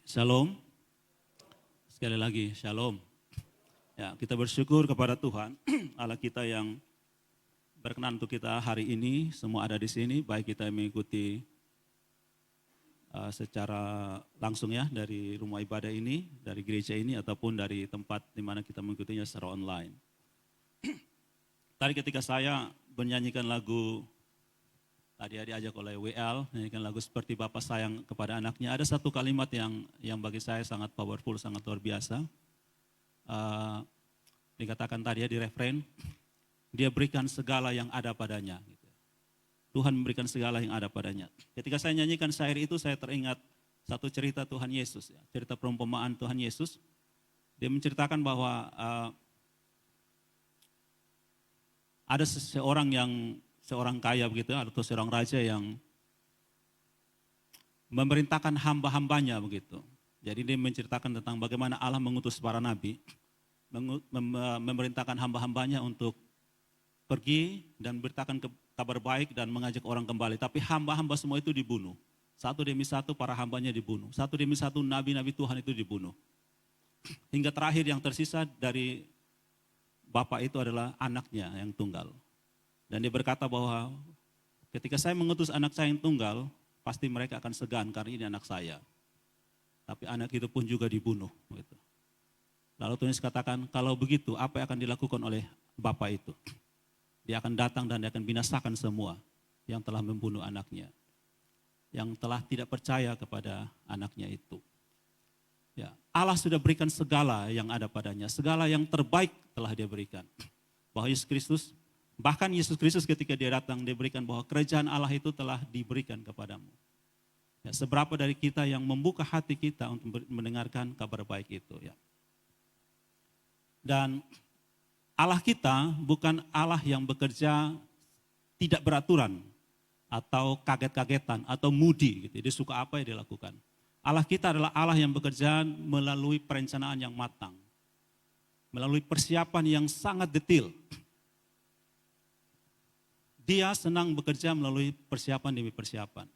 Shalom, sekali lagi shalom. Ya, kita bersyukur kepada Tuhan, Allah kita yang berkenan untuk kita hari ini, semua ada di sini, baik kita mengikuti secara langsung ya dari rumah ibadah ini, dari gereja ini, ataupun dari tempat di mana kita mengikutinya secara online. Tadi ketika saya menyanyikan lagu, tadi diajak oleh WL, menyanyikan lagu Seperti Bapa Sayang kepada Anaknya, ada satu kalimat yang bagi saya sangat powerful, sangat luar biasa. Dikatakan tadi ya di referen, dia berikan segala yang ada padanya. Tuhan memberikan segala yang ada padanya. Ketika saya nyanyikan syair itu, saya teringat satu cerita Tuhan Yesus, ya, cerita perumpamaan Tuhan Yesus. Dia menceritakan bahwa ada seorang kaya begitu, atau seorang raja yang memerintahkan hamba-hambanya begitu. Jadi dia menceritakan tentang bagaimana Allah mengutus para nabi, memerintahkan hamba-hambanya untuk pergi dan beritakan kabar baik dan mengajak orang kembali. Tapi hamba-hamba semua itu dibunuh. Satu demi satu para hambanya dibunuh. Satu demi satu nabi-nabi Tuhan itu dibunuh. Hingga terakhir yang tersisa dari Bapak itu adalah anaknya yang tunggal. Dan dia berkata bahwa ketika saya mengutus anak saya yang tunggal, pasti mereka akan segan karena ini anak saya. Tapi anak itu pun juga dibunuh. Gitu. Lalu Tuhan Yesus katakan, kalau begitu apa yang akan dilakukan oleh Bapak itu? Dia akan datang dan dia akan binasakan semua yang telah membunuh anaknya. Yang telah tidak percaya kepada anaknya itu. Ya, Allah sudah berikan segala yang ada padanya. Segala yang terbaik telah dia berikan. Bahwa Yesus Kristus, bahkan Yesus Kristus ketika dia datang, dia berikan bahwa kerajaan Allah itu telah diberikan kepadamu. Ya, seberapa dari kita yang membuka hati kita untuk mendengarkan kabar baik itu. Ya. Dan Allah kita bukan Allah yang bekerja tidak beraturan, atau kaget-kagetan, atau moody. Gitu. Dia suka apa yang dia lakukan. Allah kita adalah Allah yang bekerja melalui perencanaan yang matang. Melalui persiapan yang sangat detail. Dia senang bekerja melalui persiapan demi persiapan.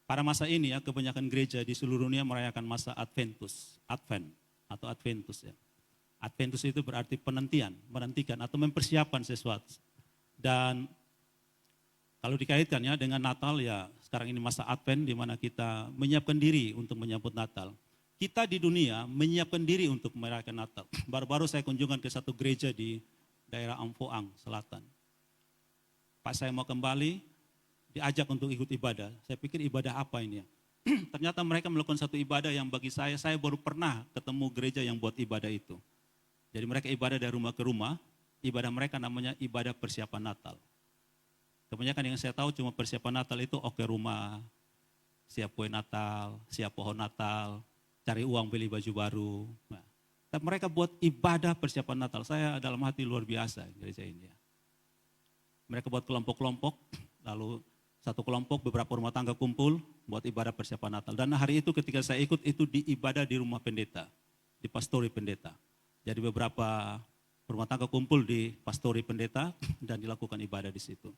Pada masa ini ya, kebanyakan gereja di seluruh dunia merayakan masa Adventus, Advent atau Adventus ya. Adventus itu berarti penantian, menantikan atau mempersiapkan sesuatu. Dan kalau dikaitkan ya dengan Natal ya, sekarang ini masa Advent di mana kita menyiapkan diri untuk menyambut Natal. Kita di dunia menyiapkan diri untuk merayakan Natal. Baru-baru saya kunjungan ke satu gereja di daerah Ampoang Selatan. Pas saya mau kembali, diajak untuk ikut ibadah. Saya pikir ibadah apa ini ya? Ternyata mereka melakukan satu ibadah yang bagi saya baru pernah ketemu gereja yang buat ibadah itu. Jadi mereka ibadah dari rumah ke rumah, ibadah mereka namanya ibadah persiapan Natal. Kebanyakan yang saya tahu cuma persiapan Natal itu oke rumah, siap kue Natal, siap pohon Natal, cari uang beli baju baru. Nah, tapi mereka buat ibadah persiapan Natal. Saya dalam hati luar biasa gereja ini ya. Mereka buat kelompok-kelompok, lalu satu kelompok beberapa rumah tangga kumpul buat ibadah persiapan Natal. Dan hari itu ketika saya ikut itu di ibadah di rumah pendeta, di pastori pendeta. Jadi beberapa rumah tangga kumpul di pastori pendeta dan dilakukan ibadah di situ.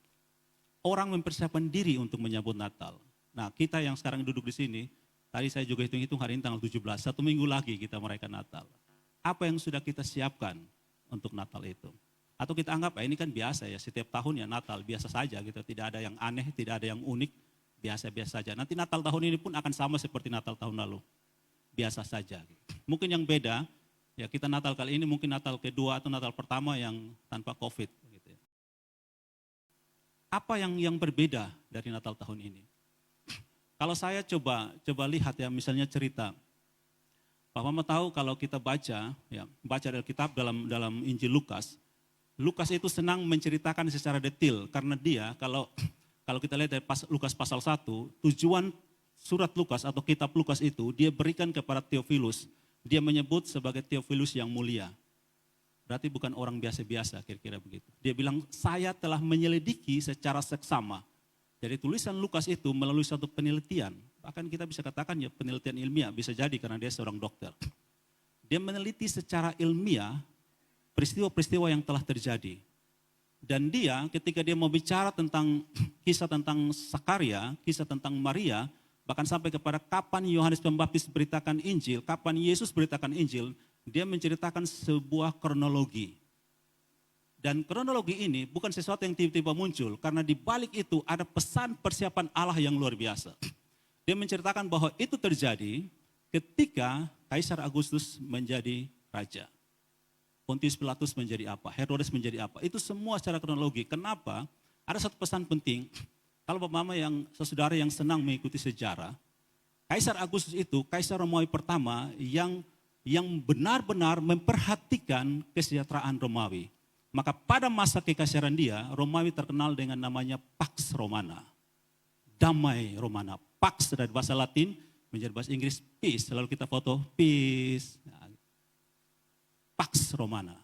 Orang mempersiapkan diri untuk menyambut Natal. Nah kita yang sekarang duduk di sini, tadi saya juga hitung-hitung hari ini tanggal 17, 1 minggu lagi kita merayakan Natal. Apa yang sudah kita siapkan untuk Natal itu? Atau kita anggap ini kan biasa ya, setiap tahun ya Natal, biasa saja gitu. Tidak ada yang aneh, tidak ada yang unik, biasa-biasa saja. Nanti Natal tahun ini pun akan sama seperti Natal tahun lalu, biasa saja. Gitu. Mungkin yang beda, ya kita Natal kali ini mungkin Natal kedua atau Natal pertama yang tanpa COVID. Gitu ya. Apa yang berbeda dari Natal tahun ini? Kalau saya coba lihat ya, misalnya cerita, Pak Mama tahu kalau kita baca Alkitab dalam Injil Lukas itu senang menceritakan secara detail karena dia kalau kita lihat dari Lukas pasal 1, tujuan surat Lukas atau kitab Lukas itu dia berikan kepada Theophilus. Dia menyebut sebagai Theophilus yang mulia. Berarti bukan orang biasa-biasa kira-kira begitu. Dia bilang saya telah menyelidiki secara seksama. Jadi tulisan Lukas itu melalui satu penelitian. Bahkan kita bisa katakan ya penelitian ilmiah bisa jadi karena dia seorang dokter. Dia meneliti secara ilmiah peristiwa-peristiwa yang telah terjadi. Dan dia ketika dia mau bicara tentang kisah tentang Sakaria, kisah tentang Maria, Bahkan sampai kepada kapan Yohanes Pembaptis beritakan Injil, kapan Yesus beritakan Injil, dia menceritakan sebuah kronologi. Dan kronologi ini bukan sesuatu yang tiba-tiba muncul, karena di balik itu ada pesan persiapan Allah yang luar biasa. Dia menceritakan bahwa itu terjadi ketika Kaisar Agustus menjadi raja. Pontius Pilatus menjadi apa, Herodes menjadi apa, itu semua secara kronologi. Kenapa? Ada satu pesan penting, kalau Bapak Mama yang saudara yang senang mengikuti sejarah, Kaisar Agustus itu Kaisar Romawi pertama yang benar-benar memperhatikan kesejahteraan Romawi. Maka pada masa kekaisaran dia, Romawi terkenal dengan namanya Pax Romana. Damai Romana. Pax dari bahasa Latin menjadi bahasa Inggris peace. Lalu kita foto peace. Pax Romana.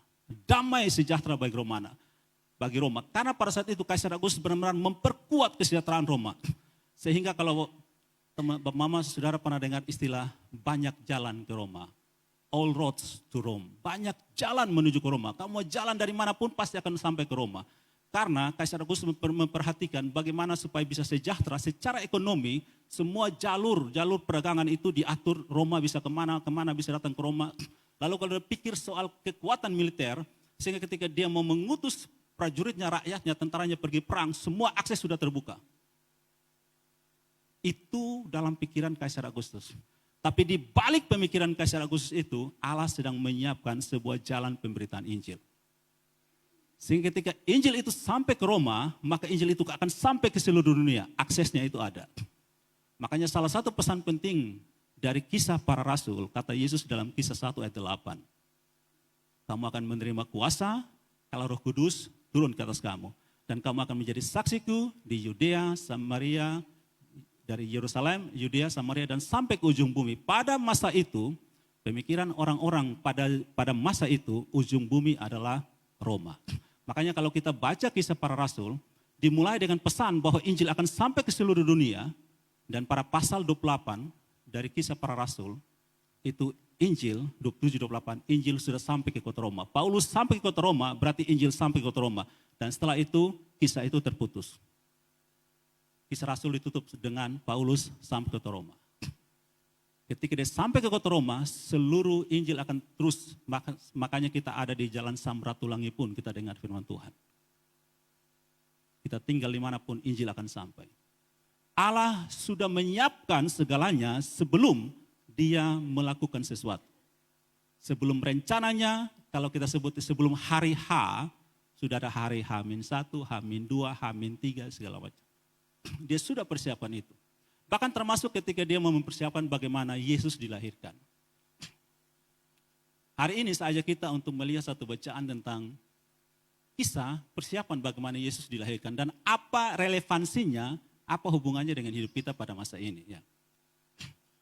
Damai sejahtera bagi Roma. Karena pada saat itu Kaisar Agustus benar-benar memperkuat kesejahteraan Roma. Sehingga kalau Bapak Mama saudara pernah dengar istilah banyak jalan ke Roma. All roads to Rome. Banyak jalan menuju ke Roma. Kamu mau jalan dari manapun pasti akan sampai ke Roma. Karena Kaisar Agustus memperhatikan bagaimana supaya bisa sejahtera secara ekonomi. Semua jalur perdagangan itu diatur. Roma bisa kemana bisa datang ke Roma. Lalu kalau dia pikir soal kekuatan militer, sehingga ketika dia mau mengutus prajuritnya, rakyatnya, tentaranya pergi perang, semua akses sudah terbuka. Itu dalam pikiran Kaisar Agustus. Tapi di balik pemikiran Kaisar Agustus itu, Allah sedang menyiapkan sebuah jalan pemberitaan Injil. Sehingga ketika Injil itu sampai ke Roma, maka Injil itu akan sampai ke seluruh dunia. Aksesnya itu ada. Makanya salah satu pesan penting dari kisah para rasul, kata Yesus dalam kisah 1 ayat 8. Kamu akan menerima kuasa kalau Roh Kudus turun ke atas kamu. Dan kamu akan menjadi saksiku di Yudea, Samaria, dari Yerusalem, Yudea, Samaria, dan sampai ke ujung bumi. Pada masa itu, pemikiran orang-orang pada masa itu, ujung bumi adalah Roma. Makanya kalau kita baca kisah para rasul, dimulai dengan pesan bahwa Injil akan sampai ke seluruh dunia, dan pada pasal 28 dari kisah para rasul, itu Injil, 27-28, Injil sudah sampai ke kota Roma. Paulus sampai ke kota Roma, berarti Injil sampai ke kota Roma. Dan setelah itu, kisah itu terputus. Kisah Rasul ditutup dengan Paulus sampai ke kota Roma. Ketika dia sampai ke kota Roma, seluruh Injil akan terus, makanya kita ada di jalan Samratulangi pun kita dengar firman Tuhan. Kita tinggal dimanapun Injil akan sampai. Allah sudah menyiapkan segalanya sebelum dia melakukan sesuatu. Sebelum rencananya, kalau kita sebut sebelum hari H, sudah ada hari H-1, H-2, H-3, segala macam. Dia sudah persiapan itu. Bahkan termasuk ketika dia mempersiapkan bagaimana Yesus dilahirkan. Hari ini saya ajak kita untuk melihat satu bacaan tentang kisah persiapan bagaimana Yesus dilahirkan. Dan apa relevansinya, apa hubungannya dengan hidup kita pada masa ini. Ya.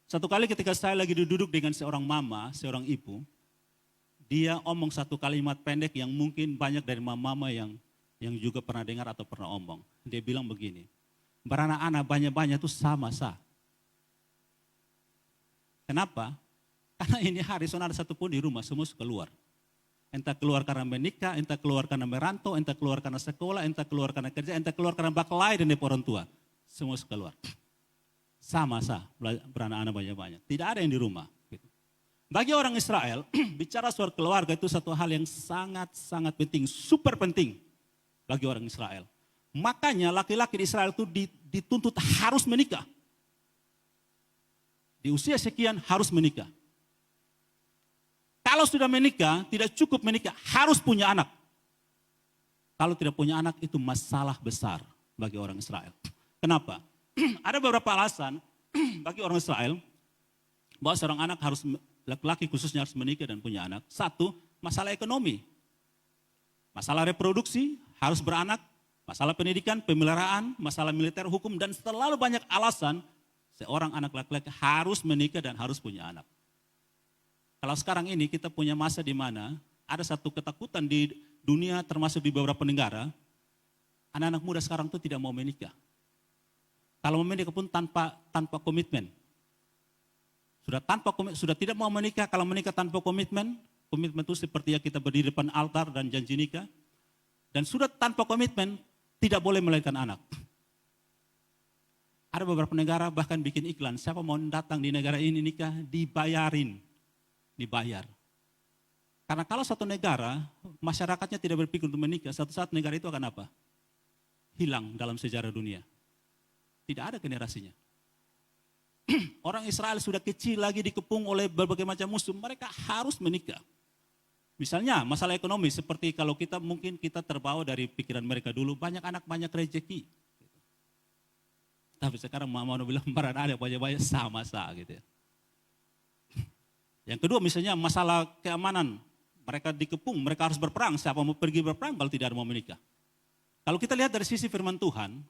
Satu kali ketika saya lagi duduk dengan seorang mama, seorang ibu. Dia omong satu kalimat pendek yang mungkin banyak dari mama-mama yang juga pernah dengar atau pernah omong. Dia bilang begini. Beranak-anak banyak-banyak itu sama sah. Kenapa? Karena ini hari soalnya ada satu pun di rumah, semua keluar. Entah keluar karena menikah, entah keluar karena merantau, entah keluar karena sekolah, entah keluar karena kerja, entah keluar karena baklai dan orang tua. Semua keluar. Sama sah, beranak-anak banyak-banyak. Tidak ada yang di rumah. Gitu. Bagi orang Israel, bicara soal keluarga itu satu hal yang sangat-sangat penting, super penting bagi orang Israel. Makanya laki-laki di Israel itu dituntut harus menikah. Di usia sekian harus menikah. Kalau sudah menikah, tidak cukup menikah, harus punya anak. Kalau tidak punya anak itu masalah besar bagi orang Israel. Kenapa? Ada beberapa alasan bagi orang Israel bahwa seorang anak harus, laki-laki khususnya harus menikah dan punya anak. Satu, masalah ekonomi. Masalah reproduksi, harus beranak. Masalah pendidikan, pemeliharaan, masalah militer, hukum, dan terlalu banyak alasan seorang anak laki-laki harus menikah dan harus punya anak. Kalau sekarang ini kita punya masa di mana ada satu ketakutan di dunia termasuk di beberapa negara, anak-anak muda sekarang itu tidak mau menikah. Kalau mau menikah pun tanpa komitmen. Sudah tidak mau menikah, kalau menikah tanpa komitmen itu seperti yang kita berdiri depan altar dan janji nikah. Dan sudah tanpa komitmen, tidak boleh melahirkan anak. Ada beberapa negara bahkan bikin iklan, siapa mau datang di negara ini nikah, dibayarin. Dibayar. Karena kalau satu negara, masyarakatnya tidak berpikir untuk menikah, satu saat negara itu akan apa? Hilang dalam sejarah dunia. Tidak ada generasinya. Orang Israel sudah kecil lagi dikepung oleh berbagai macam musuh, mereka harus menikah. Misalnya masalah ekonomi, seperti kalau kita mungkin kita terbawa dari pikiran mereka dulu, banyak anak banyak rezeki. Tapi sekarang mau bilang ada banyak-banyak sama-sama gitu ya. Yang kedua misalnya masalah keamanan, mereka dikepung, mereka harus berperang, siapa mau pergi berperang kalau tidak ada mau menikah. Kalau kita lihat dari sisi firman Tuhan,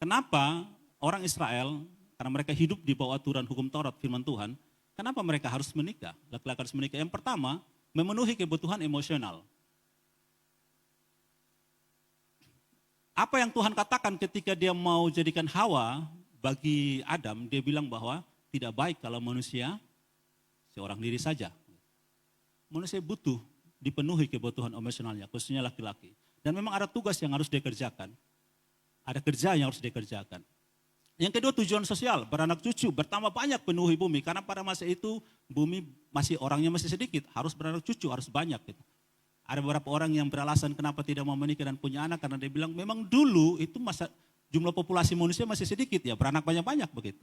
kenapa orang Israel, karena mereka hidup di bawah aturan hukum Taurat firman Tuhan, kenapa mereka harus menikah? Laki-laki harus menikah. Yang pertama, memenuhi kebutuhan emosional. Apa yang Tuhan katakan ketika dia mau jadikan Hawa bagi Adam, dia bilang bahwa tidak baik kalau manusia seorang diri saja. Manusia butuh dipenuhi kebutuhan emosionalnya, khususnya laki-laki. Dan memang ada tugas yang harus dikerjakan. Ada kerja yang harus dikerjakan. Yang kedua tujuan sosial, beranak cucu, bertambah banyak penuhi bumi. Karena pada masa itu bumi orangnya masih sedikit, harus beranak cucu, harus banyak. Gitu. Ada beberapa orang yang beralasan kenapa tidak mau menikah dan punya anak, karena dia bilang memang dulu itu jumlah populasi manusia masih sedikit ya, beranak banyak-banyak begitu.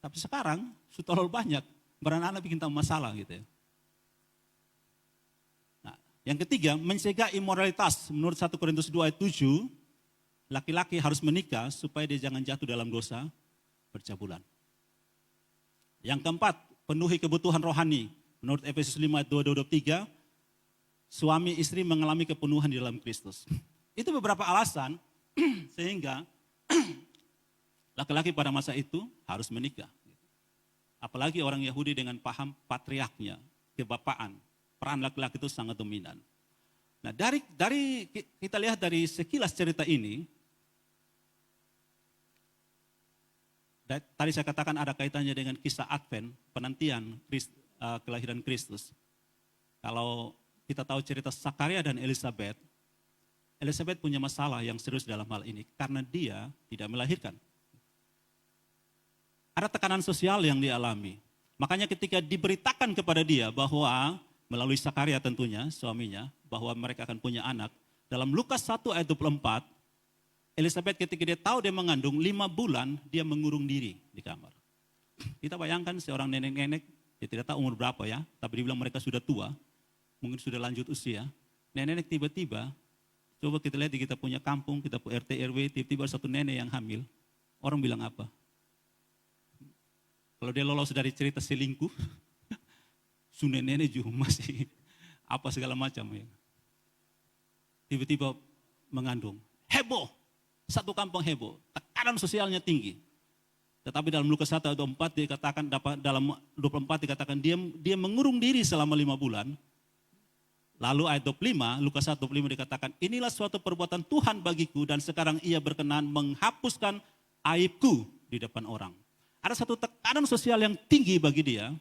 Tapi sekarang sudah terlalu banyak, beranak bikin tambah masalah gitu ya. Nah, yang ketiga, mencegah imoralitas. Menurut 1 Korintus 2 ayat 7, laki-laki harus menikah supaya dia jangan jatuh dalam dosa percabulan. Yang keempat, penuhi kebutuhan rohani. Menurut Efesus 5 ayat 2-23, suami istri mengalami kepenuhan di dalam Kristus. Itu beberapa alasan sehingga laki-laki pada masa itu harus menikah. Apalagi orang Yahudi dengan paham patriarknya, kebapaan, peran laki-laki itu sangat dominan. Nah dari kita lihat dari sekilas cerita ini, tadi saya katakan ada kaitannya dengan kisah Advent, penantian kelahiran Kristus. Kalau kita tahu cerita Zakaria dan Elizabeth, Elizabeth punya masalah yang serius dalam hal ini karena dia tidak melahirkan. Ada tekanan sosial yang dialami. Makanya ketika diberitakan kepada dia bahwa melalui Zakaria tentunya suaminya bahwa mereka akan punya anak, dalam Lukas 1 ayat 24, Elizabeth ketika dia tahu dia mengandung 5 bulan dia mengurung diri di kamar. Kita bayangkan seorang nenek-nenek, dia tidak tahu umur berapa ya, tapi dibilang mereka sudah tua, mungkin sudah lanjut usia. Nenek-nenek tiba-tiba, coba kita lihat di kita punya kampung, kita punya RT RW, tiba-tiba satu nenek yang hamil. Orang bilang apa? Kalau dia lolos dari cerita selingkuh, su nenek juga masih apa segala macam ya. Tiba-tiba mengandung. Heboh, satu kampung heboh, tekanan sosialnya tinggi. Tetapi dalam Lukas 1 ayat 24 dikatakan, dalam 24 dikatakan dia mengurung diri selama 5 bulan. Lalu ayat 25, Lukas 1 25 dikatakan, inilah suatu perbuatan Tuhan bagiku dan sekarang ia berkenan menghapuskan aibku di depan orang. Ada satu tekanan sosial yang tinggi bagi dia.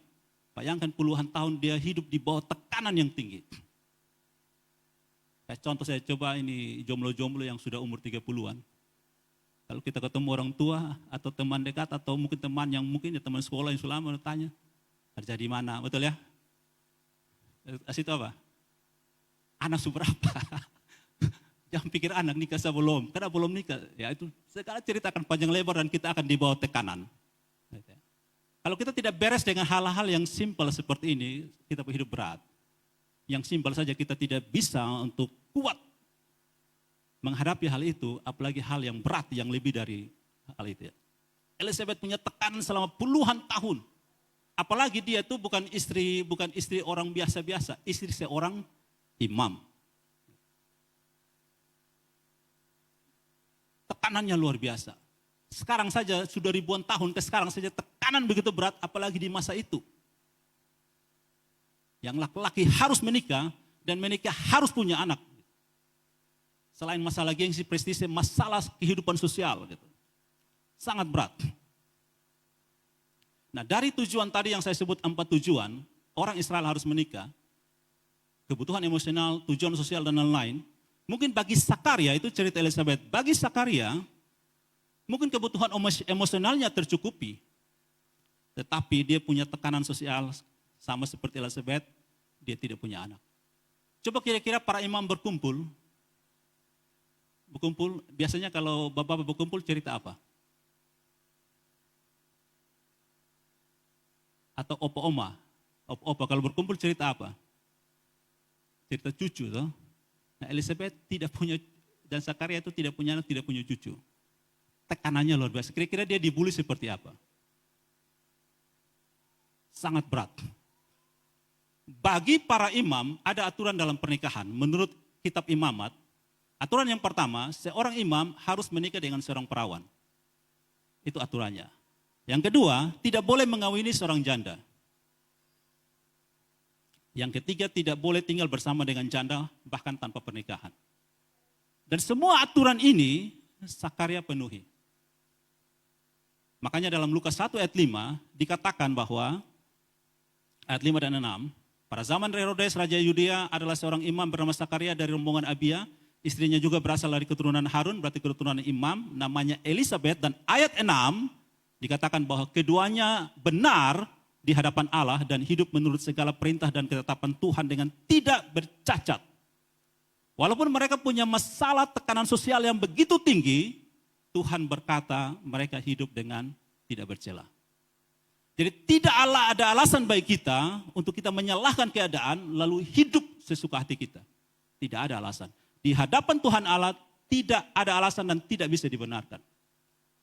Bayangkan puluhan tahun dia hidup di bawah tekanan yang tinggi. Contoh saya coba ini jomblo-jomblo yang sudah umur 30-an. Kalau kita ketemu orang tua atau teman dekat atau mungkin teman yang mungkin ya teman sekolah yang sudah lama tanya, kerja di mana, betul ya? Itu apa? Anak seberapa? Jangan pikir anak nikah sebelum, karena belum nikah. Ya itu sekarang ceritakan panjang lebar dan kita akan dibawa tekanan. Kalau kita tidak beres dengan hal-hal yang simpel seperti ini, kita hidup berat. Yang simpel saja kita tidak bisa untuk kuat menghadapi hal itu, apalagi hal yang berat yang lebih dari hal itu. Elizabeth punya tekanan selama puluhan tahun. Apalagi dia itu bukan istri orang biasa-biasa, istri seorang imam. Tekanannya luar biasa. Sekarang saja sudah ribuan tahun ke sekarang saja tekanan begitu berat, apalagi di masa itu. Yang laki-laki harus menikah dan menikah harus punya anak. Selain masalah gengsi, prestise, masalah kehidupan sosial gitu. Sangat berat. Nah, dari tujuan tadi yang saya sebut 4 tujuan, orang Israel harus menikah, kebutuhan emosional, tujuan sosial dan lain-lain. Mungkin bagi Zakaria itu cerita Elizabeth. Bagi Zakaria Mungkin kebutuhan emosionalnya tercukupi, tetapi dia punya tekanan sosial sama seperti Elizabeth, dia tidak punya anak. Coba kira-kira para imam berkumpul, biasanya kalau bapak-bapak berkumpul cerita apa? Atau opa-oma, opa kalau berkumpul cerita apa? Cerita cucu toh. Nah, Elizabeth tidak punya, dan Zakaria itu tidak punya anak, tidak punya cucu. Tekanannya luar biasa. Kira-kira dia dibully seperti apa? Sangat berat. Bagi para imam ada aturan dalam pernikahan. Menurut kitab imamat, aturan yang pertama, seorang imam harus menikah dengan seorang perawan. Itu aturannya. Yang kedua, tidak boleh mengawini seorang janda. Yang ketiga, tidak boleh tinggal bersama dengan janda bahkan tanpa pernikahan. Dan semua aturan ini Zakaria penuhi. Makanya dalam Lukas 1 ayat 5 dikatakan bahwa ayat 5 dan 6, pada zaman Herodes Raja Yudea adalah seorang imam bernama Zakaria dari rombongan Abia, istrinya juga berasal dari keturunan Harun, berarti keturunan imam, namanya Elizabeth, dan ayat 6 dikatakan bahwa keduanya benar di hadapan Allah dan hidup menurut segala perintah dan ketetapan Tuhan dengan tidak bercacat. Walaupun mereka punya masalah tekanan sosial yang begitu tinggi, Tuhan berkata mereka hidup dengan tidak bercela. Jadi tidak ada alasan bagi kita untuk kita menyalahkan keadaan lalu hidup sesuka hati kita. Tidak ada alasan. Di hadapan Tuhan Allah tidak ada alasan dan tidak bisa dibenarkan.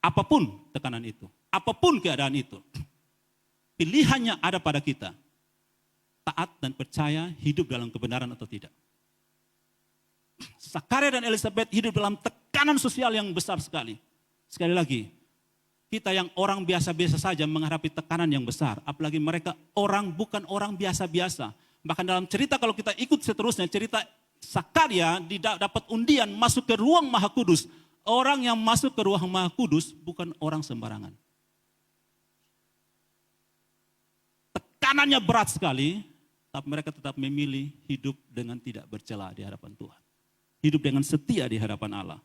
Apapun tekanan itu, apapun keadaan itu. Pilihannya ada pada kita. Taat dan percaya hidup dalam kebenaran atau tidak. Zakaria dan Elizabeth hidup dalam tekanan sosial yang besar sekali. Sekali lagi, kita yang orang biasa-biasa saja menghadapi tekanan yang besar. Apalagi mereka bukan orang biasa-biasa. Bahkan dalam cerita kalau kita ikut seterusnya, cerita Zakaria dapat undian masuk ke ruang Maha Kudus. Orang yang masuk ke ruang Maha Kudus bukan orang sembarangan. Tekanannya berat sekali, tapi mereka tetap memilih hidup dengan tidak bercela di hadapan Tuhan. Hidup dengan setia di hadapan Allah.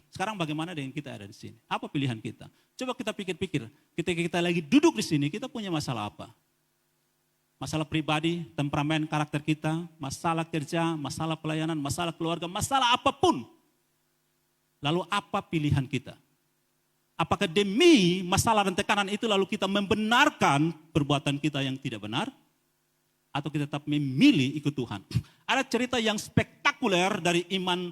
Sekarang bagaimana dengan kita ada di sini? Apa pilihan kita? Coba kita pikir-pikir, ketika kita lagi duduk di sini, kita punya masalah apa? Masalah pribadi, temperamen, karakter kita, masalah kerja, masalah pelayanan, masalah keluarga, masalah apapun. Lalu apa pilihan kita? Apakah demi masalah dan tekanan itu lalu kita membenarkan perbuatan kita yang tidak benar? Atau kita tetap memilih ikut Tuhan? Ada cerita yang spektakuler dari iman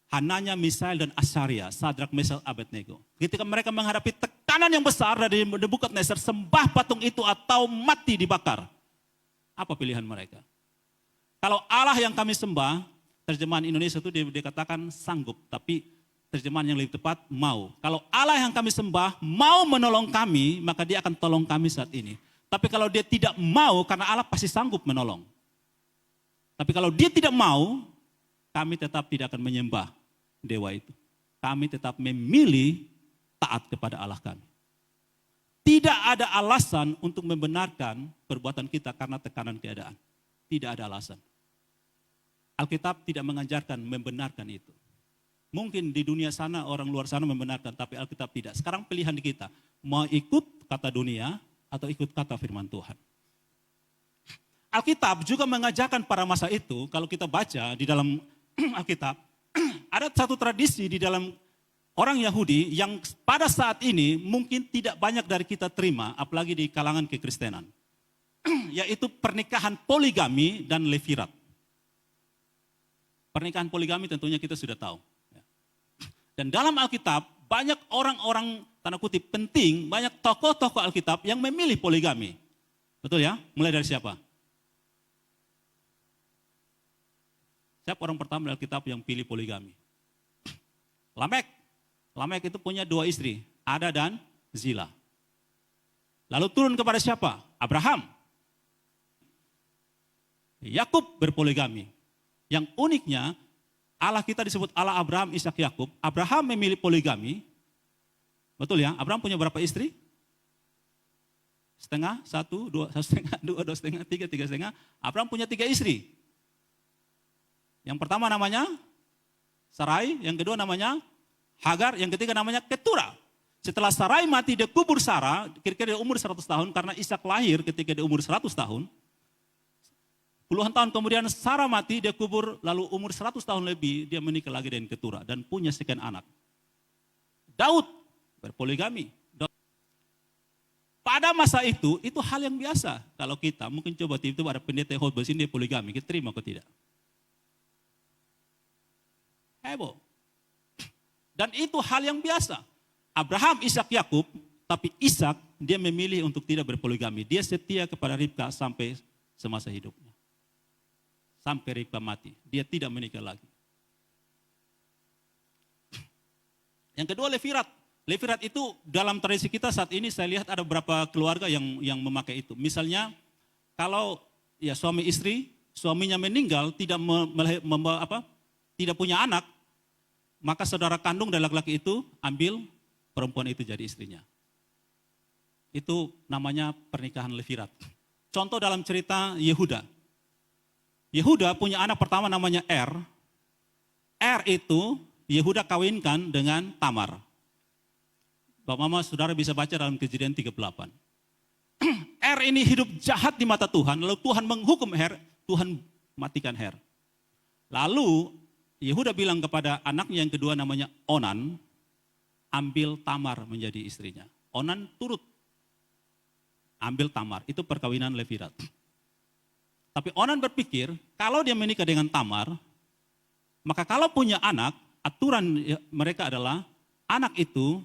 Hananya, Misael, dan Asaria, Sadrak, Mesal, Abednego. Ketika mereka menghadapi tekanan yang besar dari Nebukadnezar, sembah patung itu atau mati dibakar. Apa pilihan mereka? Kalau Allah yang kami sembah, terjemahan Indonesia itu dikatakan sanggup, tapi terjemahan yang lebih tepat, mau. Kalau Allah yang kami sembah mau menolong kami, maka dia akan tolong kami saat ini. Tapi kalau dia tidak mau, karena Allah pasti sanggup menolong. Tapi kalau dia tidak mau, kami tetap tidak akan menyembah dewa itu. Kami tetap memilih taat kepada Allah kami. Tidak ada alasan untuk membenarkan perbuatan kita karena tekanan keadaan. Tidak ada alasan. Alkitab tidak mengajarkan membenarkan itu. Mungkin di dunia sana, orang luar sana membenarkan, tapi Alkitab tidak. Sekarang pilihan di kita, mau ikut kata dunia atau ikut kata firman Tuhan. Alkitab juga mengajarkan pada masa itu, kalau kita baca di dalam Alkitab, ada satu tradisi di dalam orang Yahudi yang pada saat ini mungkin tidak banyak dari kita terima, apalagi di kalangan kekristenan. Yaitu pernikahan poligami dan levirat. Pernikahan poligami tentunya kita sudah tahu. Dan dalam Alkitab banyak orang-orang tanda kutip penting, banyak tokoh-tokoh Alkitab yang memilih poligami. Betul ya? Mulai dari siapa? Siapa orang pertama dari Alkitab yang pilih poligami? Lamek. Lamek itu punya 2 istri, Ada dan Zila. Lalu turun kepada siapa? Abraham. Yakub berpoligami. Yang uniknya, Allah kita disebut Allah Abraham, Ishak, Yakub. Abraham memilih poligami. Betul ya? Abraham punya berapa istri? Setengah, 1, 2, 1,5, 2, 2,5, 3, 3,5. Abraham punya 3 istri. Yang pertama namanya Sarai, yang kedua namanya Hagar, yang ketiga namanya Ketura. Setelah Sarai mati, dia kubur Sarah, kira-kira di umur 100 tahun, karena Ishak lahir ketika di umur 100 tahun. Puluhan tahun kemudian Sarah mati, dia kubur, lalu umur 100 tahun lebih, dia menikah lagi dengan Ketura, dan punya sekian anak. Daud berpoligami. Pada masa itu hal yang biasa. Kalau kita, mungkin coba tiba-tiba ada pendeta yang khotbah sini, dia poligami, kita terima atau tidak? Heboh. Dan itu hal yang biasa. Abraham, Ishak, Yakub, tapi Ishak dia memilih untuk tidak berpoligami. Dia setia kepada Ribka sampai semasa hidupnya. Sampai Ribka mati, dia tidak menikah lagi. Yang kedua Levirat. Levirat itu dalam tradisi kita saat ini saya lihat ada beberapa keluarga yang memakai itu. Misalnya kalau ya suami istri, suaminya meninggal tidak punya anak, maka saudara kandung dari laki-laki itu ambil perempuan itu jadi istrinya. Itu namanya pernikahan Levirat. Contoh dalam cerita Yehuda. Yehuda punya anak pertama namanya Er. Er itu Yehuda kawinkan dengan Tamar. Bapak Mama saudara bisa baca dalam Kejadian 38. Er ini hidup jahat di mata Tuhan, lalu Tuhan menghukum Er, Tuhan matikan Er. Lalu Yehuda bilang kepada anaknya yang kedua namanya Onan, ambil Tamar menjadi istrinya. Onan turut ambil Tamar, itu perkawinan Levirat. Tapi Onan berpikir, kalau dia menikah dengan Tamar, maka kalau punya anak, aturan mereka adalah anak itu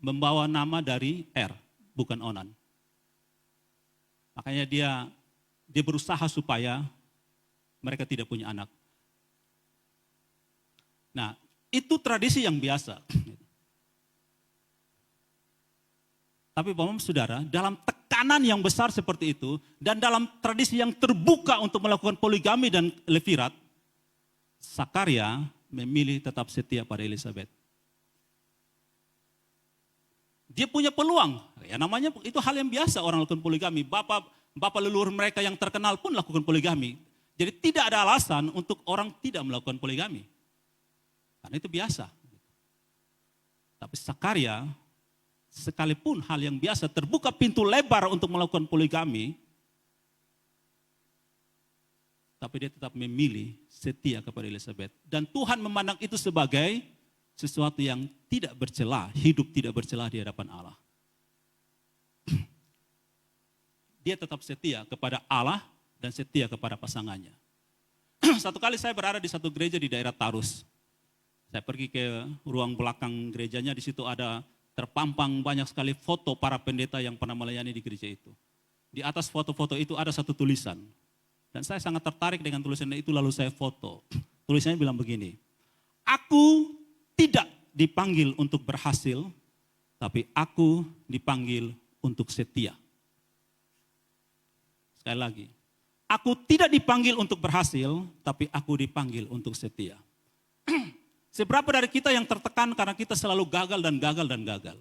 membawa nama dari Er, bukan Onan. Makanya dia berusaha supaya mereka tidak punya anak. Nah, itu tradisi yang biasa. Tapi Bapak Saudara, dalam tekanan yang besar seperti itu, dan dalam tradisi yang terbuka untuk melakukan poligami dan Levirat, Sakaria memilih tetap setia pada Elizabeth. Dia punya peluang, ya namanya itu hal yang biasa orang lakukan poligami. Bapak leluhur mereka yang terkenal pun lakukan poligami. Jadi tidak ada alasan untuk orang tidak melakukan poligami. Karena itu biasa. Tapi Sakaria, sekalipun hal yang biasa, terbuka pintu lebar untuk melakukan poligami, tapi dia tetap memilih setia kepada Elizabeth. Dan Tuhan memandang itu sebagai sesuatu yang tidak bercela, hidup tidak bercela di hadapan Allah. Dia tetap setia kepada Allah dan setia kepada pasangannya. Satu kali saya berada di satu gereja di daerah Tarus. Saya pergi ke ruang belakang gerejanya, di situ ada terpampang banyak sekali foto para pendeta yang pernah melayani di gereja itu. Di atas foto-foto itu ada satu tulisan. Dan saya sangat tertarik dengan tulisan itu, lalu saya foto. Tulisannya bilang begini, aku tidak dipanggil untuk berhasil, tapi aku dipanggil untuk setia. Sekali lagi, aku tidak dipanggil untuk berhasil, tapi aku dipanggil untuk setia. Seberapa dari kita yang tertekan karena kita selalu gagal dan gagal dan gagal?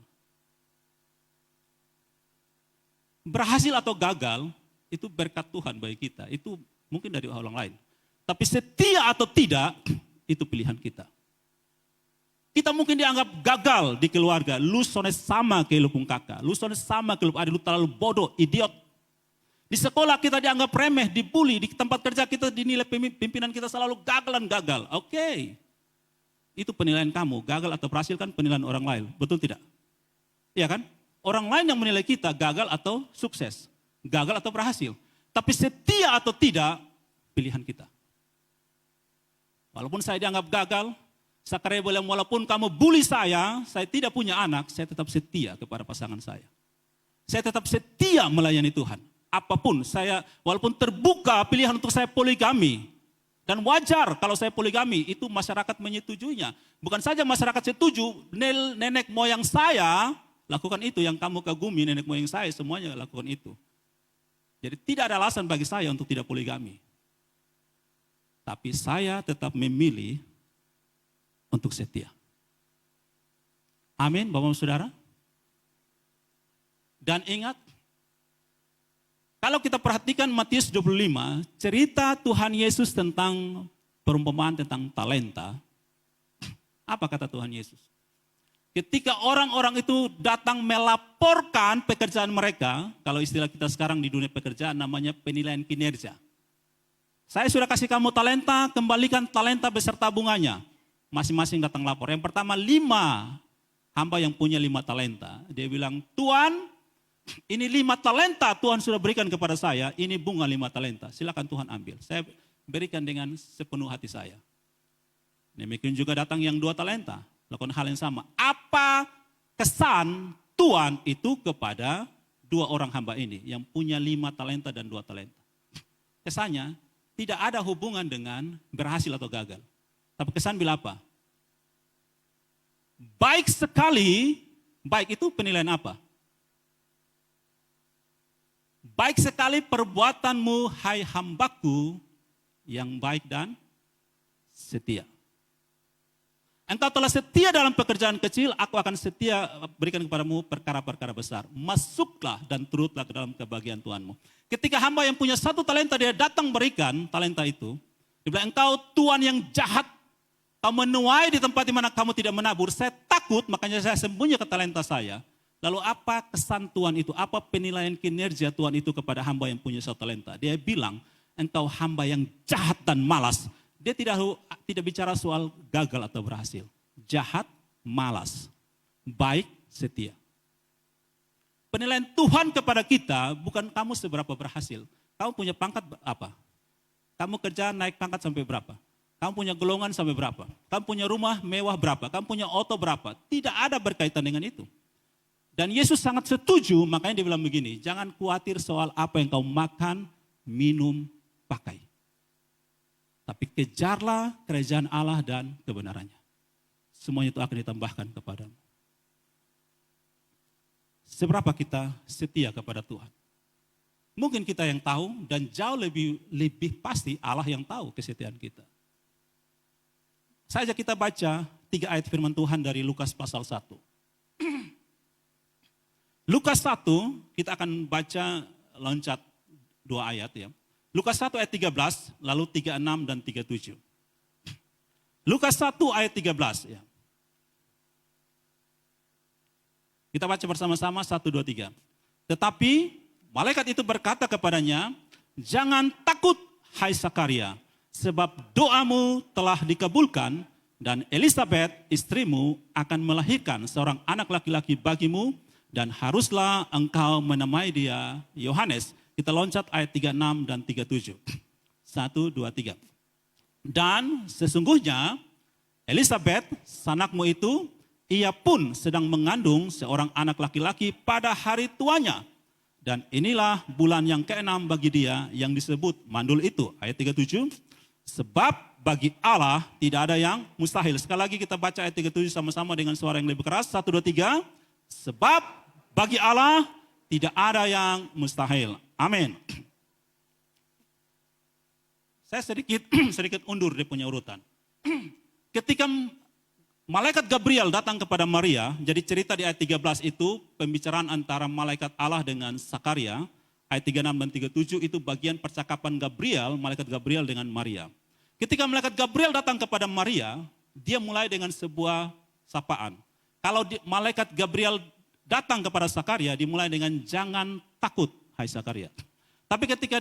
Berhasil atau gagal, itu berkat Tuhan bagi kita. Itu mungkin dari orang lain. Tapi setia atau tidak, itu pilihan kita. Kita mungkin dianggap gagal di keluarga. Lu sones sama ke lupung kakak. Lu sones sama ke lupung adik. Lu terlalu bodoh, idiot. Di sekolah kita dianggap remeh, dibully. Di tempat kerja kita dinilai pimpinan kita selalu gagal dan gagal. Oke. Itu penilaian kamu, gagal atau berhasil kan penilaian orang lain, betul tidak? Iya kan? Orang lain yang menilai kita gagal atau sukses, gagal atau berhasil. Tapi setia atau tidak, pilihan kita. Walaupun saya dianggap gagal, Sakaria bilang walaupun kamu bully saya tidak punya anak, saya tetap setia kepada pasangan saya. Saya tetap setia melayani Tuhan. Apapun, walaupun terbuka pilihan untuk saya poligami, dan wajar kalau saya poligami, itu masyarakat menyetujuinya. Bukan saja masyarakat setuju, nenek moyang saya lakukan itu, yang kamu kagumi nenek moyang saya semuanya lakukan itu. Jadi tidak ada alasan bagi saya untuk tidak poligami. Tapi saya tetap memilih untuk setia. Amin, Bapak dan Saudara. Dan ingat, kalau kita perhatikan Matius 25, cerita Tuhan Yesus tentang perumpamaan tentang talenta. Apa kata Tuhan Yesus? Ketika orang-orang itu datang melaporkan pekerjaan mereka, kalau istilah kita sekarang di dunia pekerjaan namanya penilaian kinerja. Saya sudah kasih kamu talenta, kembalikan talenta beserta bunganya. Masing-masing datang lapor. Yang pertama 5 hamba yang punya 5 talenta. Dia bilang, Tuhan, ini 5 talenta Tuhan sudah berikan kepada saya, ini bunga 5 talenta. Silakan Tuhan ambil. Saya berikan dengan sepenuh hati saya. Demikian juga datang yang 2 talenta, lakukan hal yang sama. Apa kesan Tuhan itu kepada 2 orang hamba ini yang punya 5 talenta dan 2 talenta? Kesannya tidak ada hubungan dengan berhasil atau gagal. Tapi kesan bila apa? Baik sekali, baik itu penilaian apa? Baik sekali perbuatanmu, hai hambaku, yang baik dan setia. Engkau telah setia dalam pekerjaan kecil, aku akan setia berikan kepadamu perkara-perkara besar. Masuklah dan turutlah ke dalam kebahagiaan Tuhanmu. Ketika hamba yang punya 1 talenta, dia datang berikan talenta itu. Dia bilang, engkau Tuhan yang jahat. Kau menuai di tempat di mana kamu tidak menabur. Saya takut, makanya saya sembunyikan talenta saya. Lalu apa kesan Tuhan itu? Apa penilaian kinerja Tuhan itu kepada hamba yang punya 1 talenta? Dia bilang, engkau hamba yang jahat dan malas. Dia tidak bicara soal gagal atau berhasil. Jahat, malas, baik, setia. Penilaian Tuhan kepada kita bukan kamu seberapa berhasil. Kamu punya pangkat apa? Kamu kerja naik pangkat sampai berapa? Kamu punya golongan sampai berapa? Kamu punya rumah mewah berapa? Kamu punya auto berapa? Tidak ada berkaitan dengan itu. Dan Yesus sangat setuju, makanya dia bilang begini, jangan khawatir soal apa yang kau makan, minum, pakai. Tapi kejarlah kerajaan Allah dan kebenarannya. Semuanya itu akan ditambahkan kepadamu. Seberapa kita setia kepada Tuhan? Mungkin kita yang tahu dan jauh lebih pasti Allah yang tahu kesetiaan kita. Saja kita baca 3 ayat firman Tuhan dari Lukas pasal 1. Lukas 1, kita akan baca loncat 2 ayat ya. Lukas 1 ayat 13, lalu 36 dan 37. Lukas 1 ayat 13 ya. Kita baca bersama-sama 1, 2, 3. Tetapi malaikat itu berkata kepadanya, jangan takut hai Sakaria, sebab doamu telah dikabulkan dan Elisabet istrimu akan melahirkan seorang anak laki-laki bagimu dan haruslah engkau menamai dia Yohanes. Kita loncat ayat 36 dan 37. 1, 2, 3. Dan sesungguhnya Elisabet, sanakmu itu, ia pun sedang mengandung seorang anak laki-laki pada hari tuanya. Dan inilah bulan yang ke-6 bagi dia yang disebut mandul itu. Ayat 37. Sebab bagi Allah tidak ada yang mustahil. Sekali lagi kita baca ayat 37 sama-sama dengan suara yang lebih keras. 1, 2, 3. Sebab bagi Allah tidak ada yang mustahil. Amin. Saya sedikit undur dia punya urutan. Ketika malaikat Gabriel datang kepada Maria, jadi cerita di ayat 13 itu pembicaraan antara malaikat Allah dengan Sakaria, ayat 36 dan 37 itu bagian percakapan Gabriel, malaikat Gabriel dengan Maria. Ketika malaikat Gabriel datang kepada Maria, dia mulai dengan sebuah sapaan. Kalau malaikat Gabriel datang kepada Sakaria, dimulai dengan jangan takut, hai Sakaria. Tapi ketika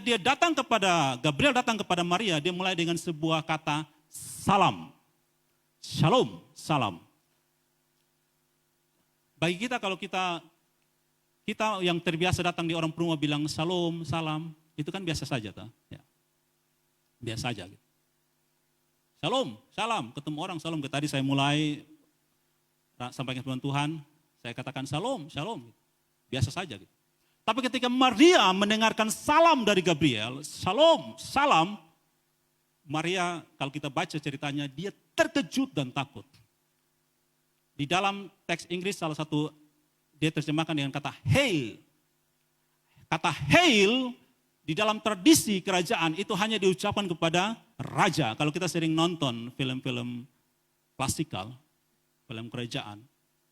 Gabriel datang kepada Maria, dia mulai dengan sebuah kata salam. Shalom, salam. Bagi kita kalau kita yang terbiasa datang di orang rumah bilang shalom, salam, itu kan biasa saja, tak? Ya. Biasa saja. Gitu. Shalom, salam, ketemu orang shalom. Tadi saya mulai sampaikan firman Tuhan, saya katakan shalom, shalom. Biasa saja. Gitu. Tapi ketika Maria mendengarkan salam dari Gabriel, shalom, salam, Maria kalau kita baca ceritanya, dia terkejut dan takut. Di dalam teks Inggris salah satu dia terjemahkan dengan kata hail. Kata hail di dalam tradisi kerajaan itu hanya diucapkan kepada raja. Kalau kita sering nonton film-film klasikal, film kerajaan.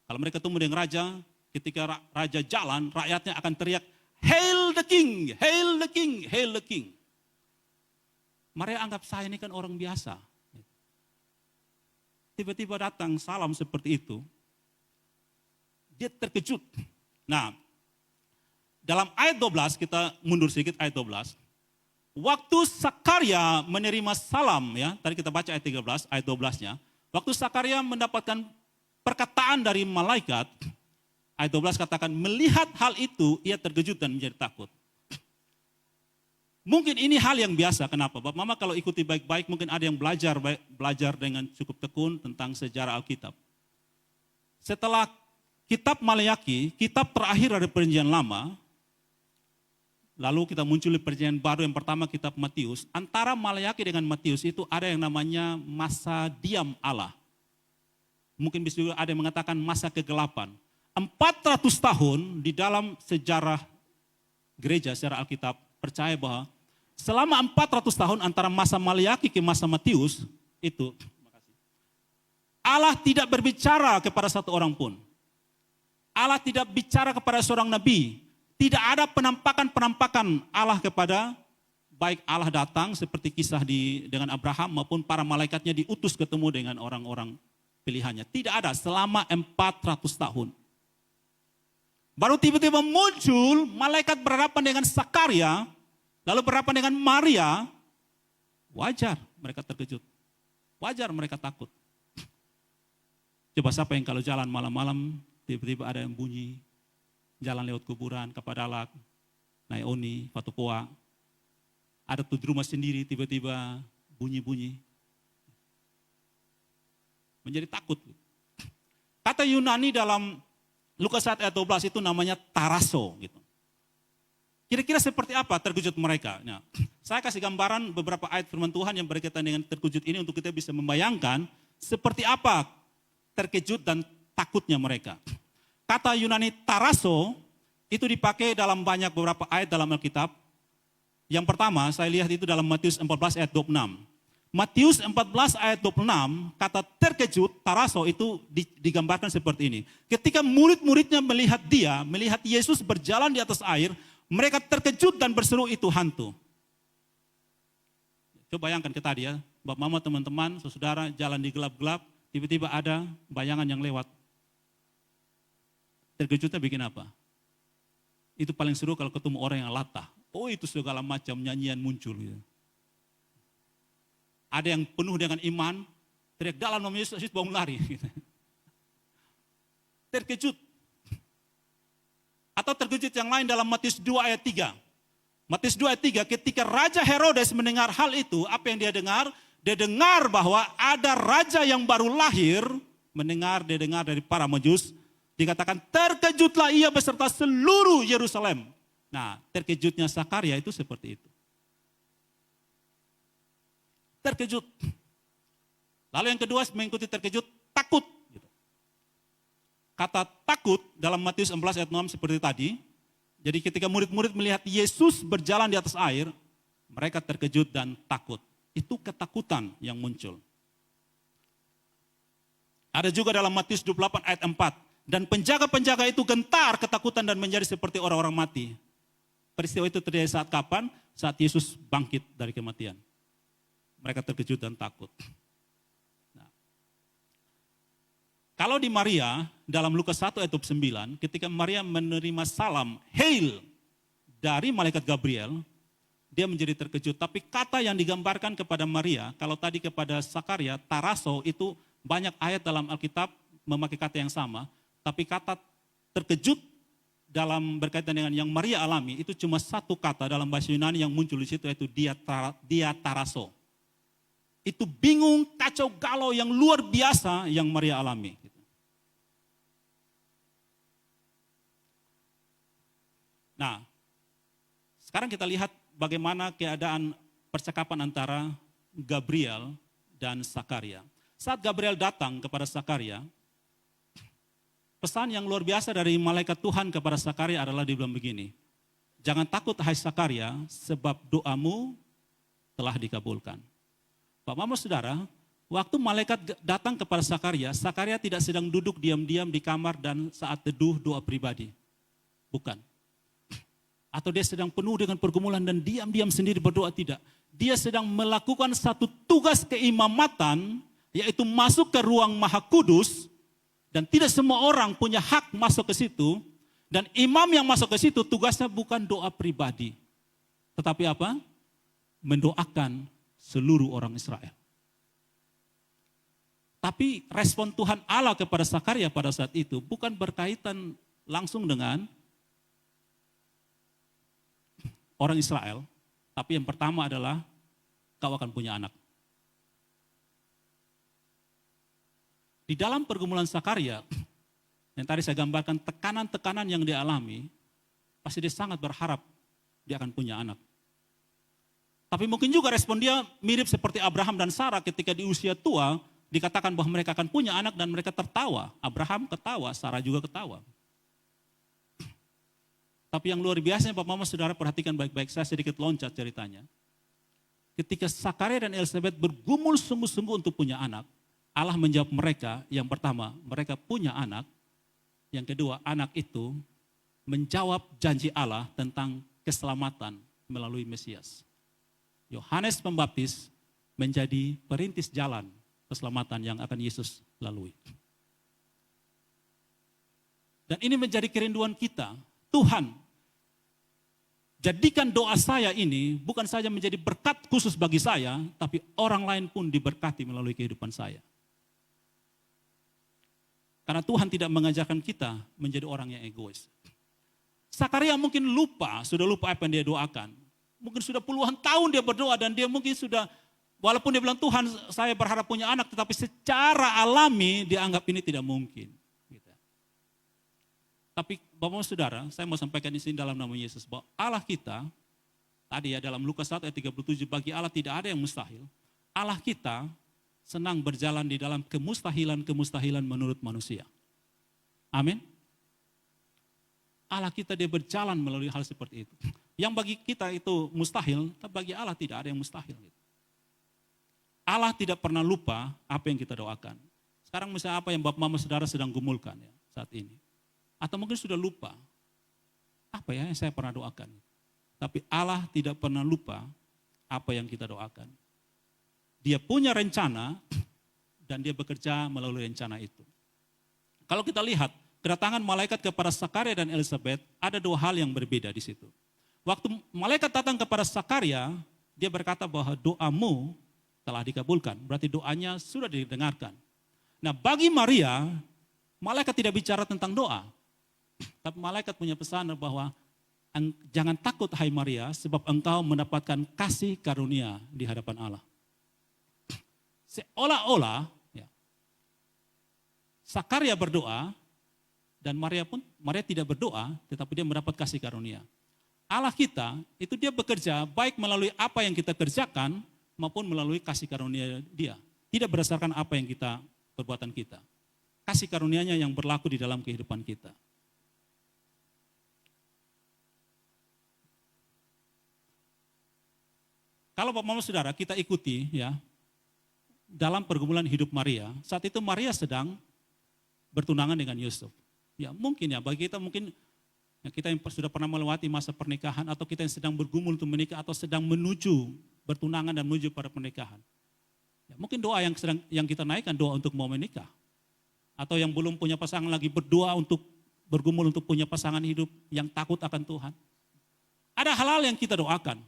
Kalau mereka ketemu dengan raja, ketika raja jalan, rakyatnya akan teriak, hail the king, hail the king, hail the king. Maria anggap saya ini kan orang biasa. Tiba-tiba datang salam seperti itu. Dia terkejut. Nah, dalam ayat 12, kita mundur sedikit ayat 12. Waktu Sakaria menerima salam, ya, tadi kita baca ayat 13, ayat 12-nya. Waktu Sakaria mendapatkan perkataan dari malaikat, ayat 12 katakan, melihat hal itu, ia terkejut dan menjadi takut. Mungkin ini hal yang biasa, kenapa? Bapak Mama kalau ikuti baik-baik, mungkin ada yang belajar dengan cukup tekun tentang sejarah Alkitab. Setelah kitab Maleakhi, kitab terakhir dari Perjanjian Lama, lalu kita muncul di Perjanjian Baru yang pertama kitab Matius. Antara Maleakhi dengan Matius itu ada yang namanya masa diam Allah. Mungkin bisa juga ada yang mengatakan masa kegelapan. 400 tahun di dalam sejarah gereja, sejarah Alkitab, percaya bahwa selama 400 tahun antara masa Maleakhi ke masa Matius, itu Allah tidak berbicara kepada satu orang pun. Allah tidak bicara kepada seorang nabi. Tidak ada penampakan-penampakan Allah kepada, baik Allah datang seperti kisah dengan Abraham maupun para malaikatnya diutus ketemu dengan orang-orang pilihannya. Tidak ada selama 400 tahun. Baru tiba-tiba muncul malaikat berhadapan dengan Sakaria, lalu berhadapan dengan Maria. Wajar mereka terkejut. Wajar mereka takut. Coba siapa yang kalau jalan malam-malam, tiba-tiba ada yang bunyi, jalan lewat kuburan, Kapadalak, Naioni, Fatupoa. Ada tuh di rumah sendiri, tiba-tiba bunyi-bunyi. Menjadi takut. Kata Yunani dalam Lukas 1 ayat 12 itu namanya taraso. Gitu. Kira-kira seperti apa terkejut mereka? Nah, saya kasih gambaran beberapa ayat firman Tuhan yang berkaitan dengan terkejut ini untuk kita bisa membayangkan seperti apa terkejut dan takutnya mereka. Kata Yunani taraso itu dipakai dalam banyak beberapa ayat dalam Alkitab. Yang pertama saya lihat itu dalam Matius 14 ayat 26. Matius 14 ayat 26 kata terkejut, taraso itu digambarkan seperti ini. Ketika murid-muridnya melihat Yesus berjalan di atas air, mereka terkejut dan berseru itu hantu. Coba bayangkan ke tadi ya, Bapak Mama teman-teman, saudara jalan di gelap-gelap, tiba-tiba ada bayangan yang lewat. Terkejutnya bikin apa? Itu paling seru kalau ketemu orang yang latah. Oh itu segala macam nyanyian muncul. Gitu. Ada yang penuh dengan iman, teriak dalam nama Yesus, Yesus bangun lari. Gitu. Terkejut. Atau terkejut yang lain dalam Matius 2 ayat 3. Matius 2 ayat 3, ketika Raja Herodes mendengar hal itu, apa yang dia dengar? Dia dengar bahwa ada raja yang baru lahir, dia dengar dari para Majus, dikatakan terkejutlah ia beserta seluruh Yerusalem. Nah, terkejutnya Sakaria itu seperti itu. Terkejut. Lalu yang kedua mengikuti terkejut, takut. Kata takut dalam Matius 11 ayat 6 seperti tadi. Jadi ketika murid-murid melihat Yesus berjalan di atas air, mereka terkejut dan takut. Itu ketakutan yang muncul. Ada juga dalam Matius 28 ayat 4. Dan penjaga-penjaga itu gentar ketakutan dan menjadi seperti orang-orang mati. Peristiwa itu terjadi saat kapan? Saat Yesus bangkit dari kematian. Mereka terkejut dan takut. Nah. Kalau di Maria, dalam Lukas 1 ayat 29, ketika Maria menerima salam, hail, dari malaikat Gabriel, dia menjadi terkejut. Tapi kata yang digambarkan kepada Maria, kalau tadi kepada Sakaria, taraso, itu banyak ayat dalam Alkitab memakai kata yang sama. Tapi kata terkejut dalam berkaitan dengan yang Maria alami, itu cuma satu kata dalam bahasa Yunani yang muncul di situ, yaitu dia taraso. Itu bingung, kacau, galau yang luar biasa yang Maria alami. Nah, sekarang kita lihat bagaimana keadaan percakapan antara Gabriel dan Sakaria. Saat Gabriel datang kepada Sakaria, pesan yang luar biasa dari malaikat Tuhan kepada Sakaria adalah dibilang begini, jangan takut hai Sakaria, sebab doamu telah dikabulkan. Bapak Mama Saudara, waktu malaikat datang kepada Sakaria, Sakaria tidak sedang duduk diam-diam di kamar dan saat teduh doa pribadi. Bukan. Atau dia sedang penuh dengan pergumulan dan diam-diam sendiri berdoa, tidak. Dia sedang melakukan satu tugas keimamatan, yaitu masuk ke ruang Maha Kudus, Dan tidak semua orang punya hak masuk ke situ. Dan imam yang masuk ke situ tugasnya bukan doa pribadi. Tetapi apa? Mendoakan seluruh orang Israel. Tapi respon Tuhan Allah kepada Sakaria pada saat itu bukan berkaitan langsung dengan orang Israel. Tapi yang pertama adalah kau akan punya anak. Di dalam pergumulan Sakaria, yang tadi saya gambarkan tekanan-tekanan yang dia alami, pasti dia sangat berharap dia akan punya anak. Tapi mungkin juga respon dia mirip seperti Abraham dan Sarah ketika di usia tua, dikatakan bahwa mereka akan punya anak dan mereka tertawa. Abraham ketawa, Sarah juga ketawa. Tapi yang luar biasa Bapak Mama Saudara perhatikan baik-baik, saya sedikit loncat ceritanya. Ketika Sakaria dan Elisabet bergumul sungguh-sungguh untuk punya anak, Allah menjawab mereka, yang pertama, mereka punya anak. Yang kedua, anak itu menjawab janji Allah tentang keselamatan melalui Mesias. Yohanes Pembaptis menjadi perintis jalan keselamatan yang akan Yesus lalui. Dan ini menjadi kerinduan kita. Tuhan, jadikan doa saya ini bukan saja menjadi berkat khusus bagi saya, tapi orang lain pun diberkati melalui kehidupan saya. Karena Tuhan tidak mengajarkan kita menjadi orang yang egois. Sakaria mungkin sudah lupa apa yang dia doakan. Mungkin sudah puluhan tahun dia berdoa dan dia mungkin sudah, walaupun dia bilang Tuhan saya berharap punya anak, tetapi secara alami dia anggap ini tidak mungkin. Gitu. Tapi Bapak Saudara, saya mau sampaikan di sini dalam nama Yesus, bahwa Allah kita, tadi ya dalam Lukas 1 ayat 37, bagi Allah tidak ada yang mustahil. Allah kita senang berjalan di dalam kemustahilan-kemustahilan menurut manusia. Amin. Allah kita dia berjalan melalui hal seperti itu. Yang bagi kita itu mustahil, tapi bagi Allah tidak ada yang mustahil. Allah tidak pernah lupa apa yang kita doakan. Sekarang misalnya apa yang Bapak Mama Saudara sedang gumulkan ya saat ini. Atau mungkin sudah lupa. Apa ya yang saya pernah doakan. Tapi Allah tidak pernah lupa apa yang kita doakan. Dia punya rencana dan dia bekerja melalui rencana itu. Kalau kita lihat kedatangan malaikat kepada Sakaria dan Elisabet, ada dua hal yang berbeda di situ. Waktu malaikat datang kepada Sakaria, dia berkata bahwa doamu telah dikabulkan. Berarti doanya sudah didengarkan. Nah bagi Maria, malaikat tidak bicara tentang doa. Tapi malaikat punya pesan bahwa jangan takut hai Maria, sebab engkau mendapatkan kasih karunia di hadapan Allah. Seolah-olah ya, Sakaria berdoa dan Maria tidak berdoa, tetapi dia mendapat kasih karunia. Allah kita itu dia bekerja baik melalui apa yang kita kerjakan maupun melalui kasih karunia dia. Tidak berdasarkan apa yang kita perbuatan kita. Kasih karunia-Nya yang berlaku di dalam kehidupan kita. Kalau Bapak Mama Saudara kita ikuti ya, dalam pergumulan hidup Maria, saat itu Maria sedang bertunangan dengan Yusuf. Ya mungkin ya, bagi kita mungkin ya, kita yang sudah pernah melewati masa pernikahan atau kita yang sedang bergumul untuk menikah atau sedang menuju bertunangan dan menuju pada pernikahan. Ya, mungkin doa yang kita naikkan doa untuk mau menikah. Atau yang belum punya pasangan lagi berdoa untuk bergumul untuk punya pasangan hidup yang takut akan Tuhan. Ada hal-hal yang kita doakan.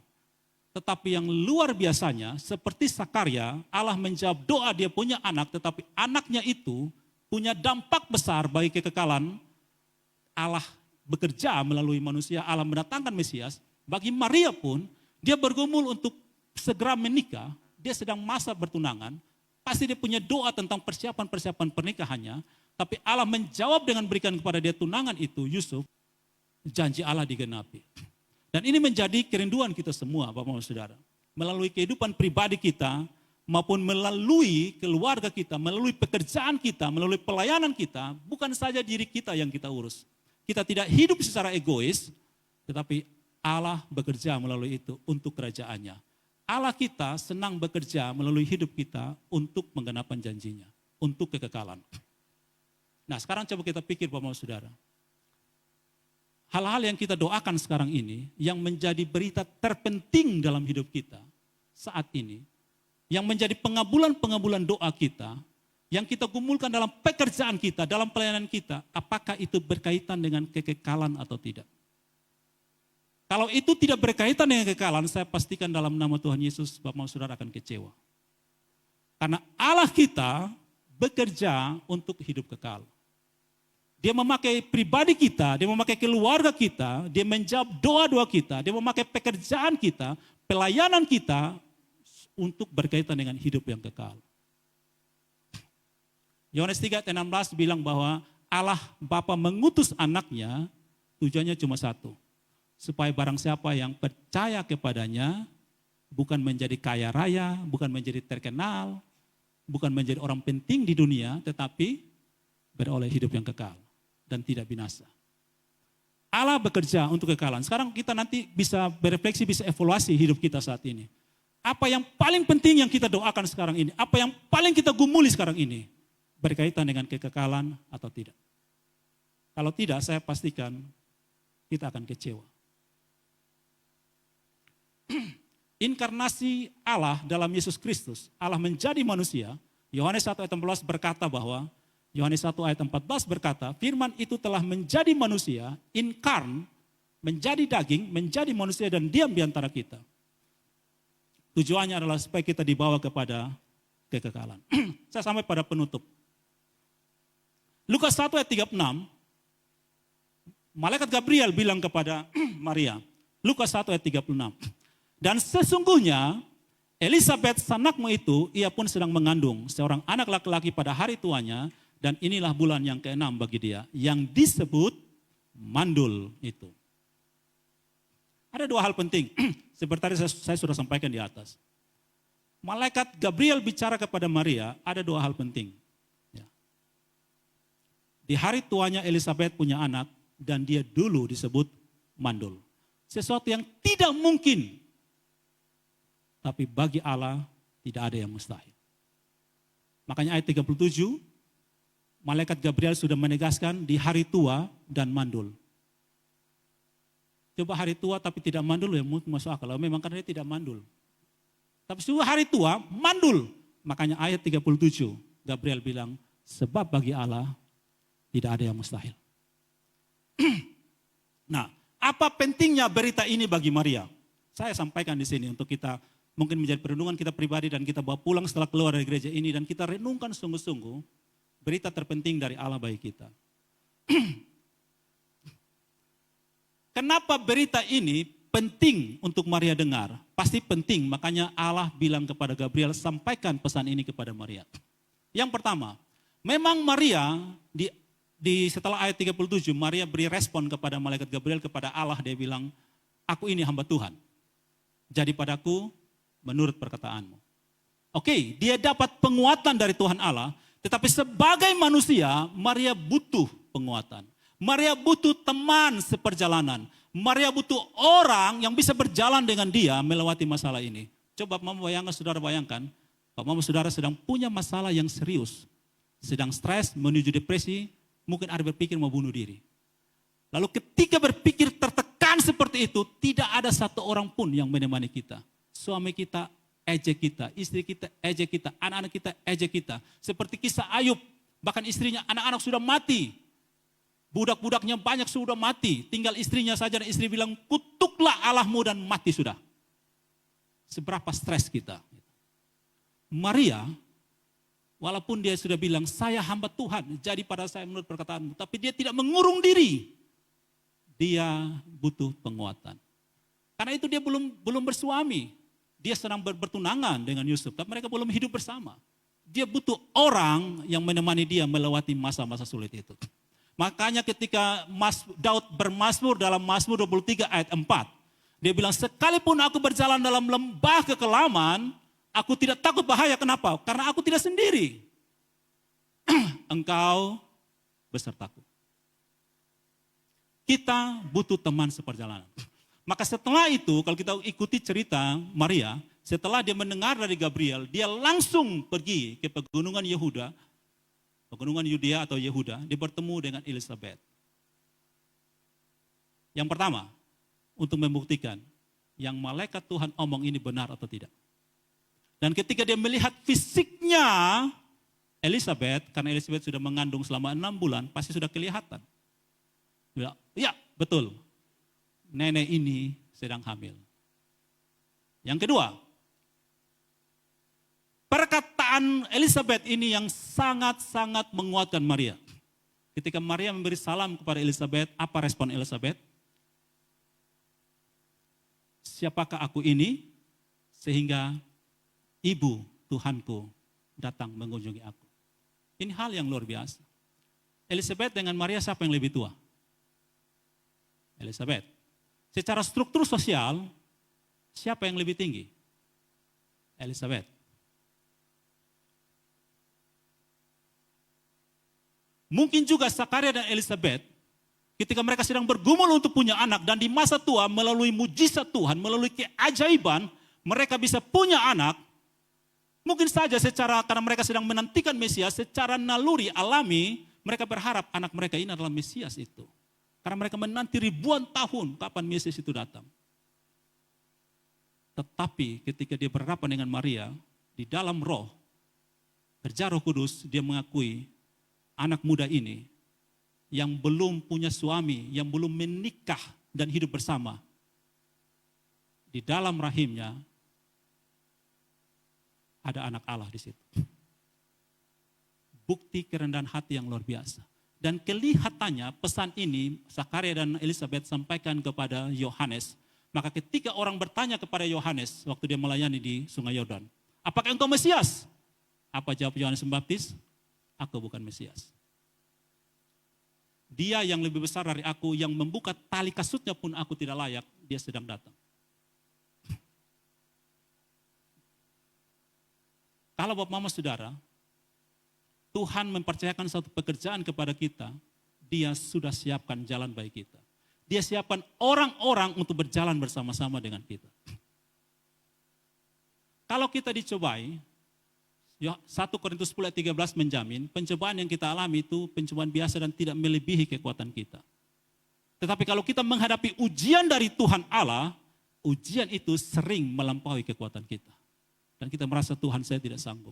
Tetapi yang luar biasanya, seperti Sakaria, Allah menjawab doa dia punya anak, tetapi anaknya itu punya dampak besar bagi kekekalan. Allah bekerja melalui manusia, Allah mendatangkan Mesias. Bagi Maria pun, dia bergumul untuk segera menikah, dia sedang masa bertunangan, pasti dia punya doa tentang persiapan-persiapan pernikahannya, tapi Allah menjawab dengan berikan kepada dia tunangan itu, Yusuf, janji Allah digenapi. Dan ini menjadi kerinduan kita semua, Bapak-Bapak Saudara. Melalui kehidupan pribadi kita, maupun melalui keluarga kita, melalui pekerjaan kita, melalui pelayanan kita, bukan saja diri kita yang kita urus. Kita tidak hidup secara egois, tetapi Allah bekerja melalui itu untuk kerajaannya. Allah kita senang bekerja melalui hidup kita untuk menggenapkan janjinya, untuk kekekalan. Nah sekarang coba kita pikir Bapak-Bapak Saudara. Hal-hal yang kita doakan sekarang ini, yang menjadi berita terpenting dalam hidup kita saat ini, yang menjadi pengabulan-pengabulan doa kita, yang kita gumulkan dalam pekerjaan kita, dalam pelayanan kita, apakah itu berkaitan dengan kekekalan atau tidak? Kalau itu tidak berkaitan dengan kekekalan, saya pastikan dalam nama Tuhan Yesus, Bapak Saudara akan kecewa. Karena Allah kita bekerja untuk hidup kekal. Dia memakai pribadi kita, dia memakai keluarga kita, dia menjawab doa-doa kita, dia memakai pekerjaan kita, pelayanan kita untuk berkaitan dengan hidup yang kekal. Yohanes 3:16 bilang bahwa Allah Bapa mengutus anaknya, tujuannya cuma satu. Supaya barang siapa yang percaya kepadanya, bukan menjadi kaya raya, bukan menjadi terkenal, bukan menjadi orang penting di dunia, tetapi beroleh hidup yang kekal dan tidak binasa. Allah bekerja untuk kekekalan. Sekarang kita nanti bisa berefleksi, bisa evaluasi hidup kita saat ini. Apa yang paling penting yang kita doakan sekarang ini? Apa yang paling kita gumuli sekarang ini? Berkaitan dengan kekekalan atau tidak? Kalau tidak, saya pastikan kita akan kecewa. Inkarnasi Allah dalam Yesus Kristus, Allah menjadi manusia. Yohanes 1 ayat 14 berkata bahwa, Yohanes 1 ayat 14 berkata, firman itu telah menjadi manusia, inkarn, menjadi daging, menjadi manusia dan diam di antara kita. Tujuannya adalah supaya kita dibawa kepada kekekalan. Saya sampai pada penutup. Lukas 1 ayat 36, malaikat Gabriel bilang kepada Maria, Lukas 1 ayat 36, dan sesungguhnya Elisabeth sanakmu itu, ia pun sedang mengandung seorang anak laki-laki pada hari tuanya, dan inilah bulan yang ke-6 bagi dia, yang disebut mandul itu. Ada dua hal penting, seperti tadi saya sudah sampaikan di atas. Malaikat Gabriel bicara kepada Maria, ada dua hal penting. Ya. Di hari tuanya Elisabeth punya anak, dan dia dulu disebut mandul. Sesuatu yang tidak mungkin. Tapi bagi Allah tidak ada yang mustahil. Makanya ayat 37, malaikat Gabriel sudah menegaskan di hari tua dan mandul. Coba hari tua tapi tidak mandul ya masuk akal. Memang karena dia tidak mandul. Tapi sudah hari tua, mandul. Makanya ayat 37, Gabriel bilang, sebab bagi Allah tidak ada yang mustahil. Nah, apa pentingnya berita ini bagi Maria? Saya sampaikan di sini untuk kita mungkin menjadi perenungan kita pribadi dan kita bawa pulang setelah keluar dari gereja ini dan kita renungkan sungguh-sungguh berita terpenting dari Allah bagi kita. Kenapa berita ini penting untuk Maria dengar? Pasti penting, makanya Allah bilang kepada Gabriel, sampaikan pesan ini kepada Maria. Yang pertama, memang Maria setelah ayat 37, Maria beri respon kepada malaikat Gabriel, kepada Allah, dia bilang, aku ini hamba Tuhan. Jadi padaku menurut perkataanmu. Oke, dia dapat penguatan dari Tuhan Allah, tetapi sebagai manusia, Maria butuh penguatan. Maria butuh teman seperjalanan. Maria butuh orang yang bisa berjalan dengan dia melewati masalah ini. Coba mama bayangkan, saudara bayangkan, kalau mama saudara sedang punya masalah yang serius, sedang stres, menuju depresi, mungkin ada berpikir mau bunuh diri. Lalu ketika berpikir tertekan seperti itu, tidak ada satu orang pun yang menemani kita. Suami kita ejek kita, istri kita ejek kita, anak-anak kita ejek kita. Seperti kisah Ayub, bahkan istrinya, anak-anak sudah mati. Budak-budaknya banyak sudah mati, tinggal istrinya saja dan istri bilang, kutuklah Allahmu dan mati sudah. Seberapa stres kita. Maria, walaupun dia sudah bilang, saya hamba Tuhan, jadi pada saya menurut perkataanmu. Tapi dia tidak mengurung diri. Dia butuh penguatan. Karena itu dia belum bersuami. Dia sedang bertunangan dengan Yusuf, tapi mereka belum hidup bersama. Dia butuh orang yang menemani dia melewati masa-masa sulit itu. Makanya ketika Daud bermazmur dalam Mazmur 23 ayat 4. Dia bilang, sekalipun aku berjalan dalam lembah kekelaman, aku tidak takut bahaya. Kenapa? Karena aku tidak sendiri. Engkau besertaku. Kita butuh teman seperjalanan. Maka setelah itu, kalau kita ikuti cerita Maria, setelah dia mendengar dari Gabriel, dia langsung pergi ke pegunungan Yehuda, pegunungan Yudea atau Yehuda, dia bertemu dengan Elisabeth. Yang pertama, untuk membuktikan yang malaikat Tuhan omong ini benar atau tidak. Dan ketika dia melihat fisiknya, Elizabeth, karena Elizabeth sudah mengandung selama 6 bulan, pasti sudah kelihatan. Bilang, ya betul, nenek ini sedang hamil. Yang kedua, perkataan Elizabeth ini yang sangat-sangat menguatkan Maria. Ketika Maria memberi salam kepada Elizabeth, apa respon Elizabeth? Siapakah aku ini sehingga ibu Tuhanku datang mengunjungi aku. Ini hal yang luar biasa. Elizabeth dengan Maria siapa yang lebih tua? Elizabeth. Secara struktur sosial, siapa yang lebih tinggi? Elizabeth. Mungkin juga Zakaria dan Elizabeth, ketika mereka sedang bergumul untuk punya anak, dan di masa tua melalui mujizat Tuhan, melalui keajaiban, mereka bisa punya anak. Mungkin saja karena mereka sedang menantikan Mesias, secara naluri alami, mereka berharap anak mereka ini adalah Mesias itu. Karena mereka menanti ribuan tahun kapan Mesias itu datang. Tetapi ketika dia berhadapan dengan Maria, di dalam roh, kerja Roh Kudus, dia mengakui anak muda ini yang belum punya suami, yang belum menikah dan hidup bersama. Di dalam rahimnya ada anak Allah di situ. Bukti kerendahan hati yang luar biasa. Dan kelihatannya pesan ini Zakaria dan Elizabeth sampaikan kepada Yohanes. Maka ketika orang bertanya kepada Yohanes waktu dia melayani di Sungai Yordan, apakah engkau Mesias? Apa jawab Yohanes Pembaptis? Aku bukan Mesias. Dia yang lebih besar dari aku, yang membuka tali kasutnya pun aku tidak layak, dia sedang datang. Kalau Bapak Mama Saudara, Tuhan mempercayakan satu pekerjaan kepada kita, dia sudah siapkan jalan bagi kita. Dia siapkan orang-orang untuk berjalan bersama-sama dengan kita. Kalau kita dicobai, 1 Korintus 10 ayat 13 menjamin, pencobaan yang kita alami itu pencobaan biasa dan tidak melebihi kekuatan kita. Tetapi kalau kita menghadapi ujian dari Tuhan Allah, ujian itu sering melampaui kekuatan kita. Dan kita merasa Tuhan saya tidak sanggup.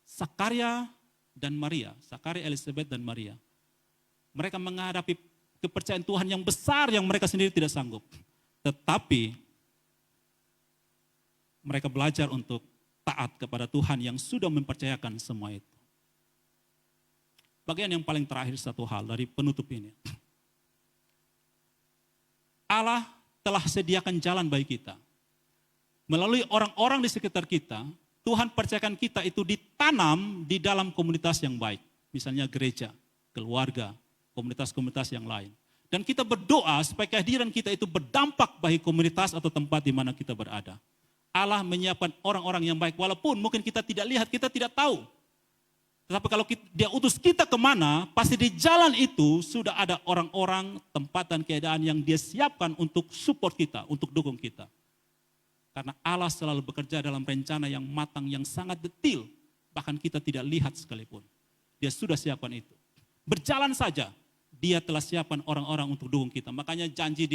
Zakaria dan Maria, Zakaria, Elizabeth dan Maria, mereka menghadapi kepercayaan Tuhan yang besar yang mereka sendiri tidak sanggup. Tetapi mereka belajar untuk taat kepada Tuhan yang sudah mempercayakan semua itu. Bagian yang paling terakhir satu hal dari penutup ini. Allah telah sediakan jalan bagi kita. Melalui orang-orang di sekitar kita, Tuhan percayakan kita itu ditanam di dalam komunitas yang baik. Misalnya gereja, keluarga, komunitas-komunitas yang lain. Dan kita berdoa supaya kehadiran kita itu berdampak bagi komunitas atau tempat di mana kita berada. Allah menyiapkan orang-orang yang baik, walaupun mungkin kita tidak lihat, kita tidak tahu. Tetapi kalau dia utus kita kemana, pasti di jalan itu sudah ada orang-orang, tempat dan keadaan yang dia siapkan untuk support kita, untuk dukung kita. Karena Allah selalu bekerja dalam rencana yang matang, yang sangat detail. Bahkan kita tidak lihat sekalipun. Dia sudah siapkan itu. Berjalan saja, dia telah siapkan orang-orang untuk dukung kita. Makanya janji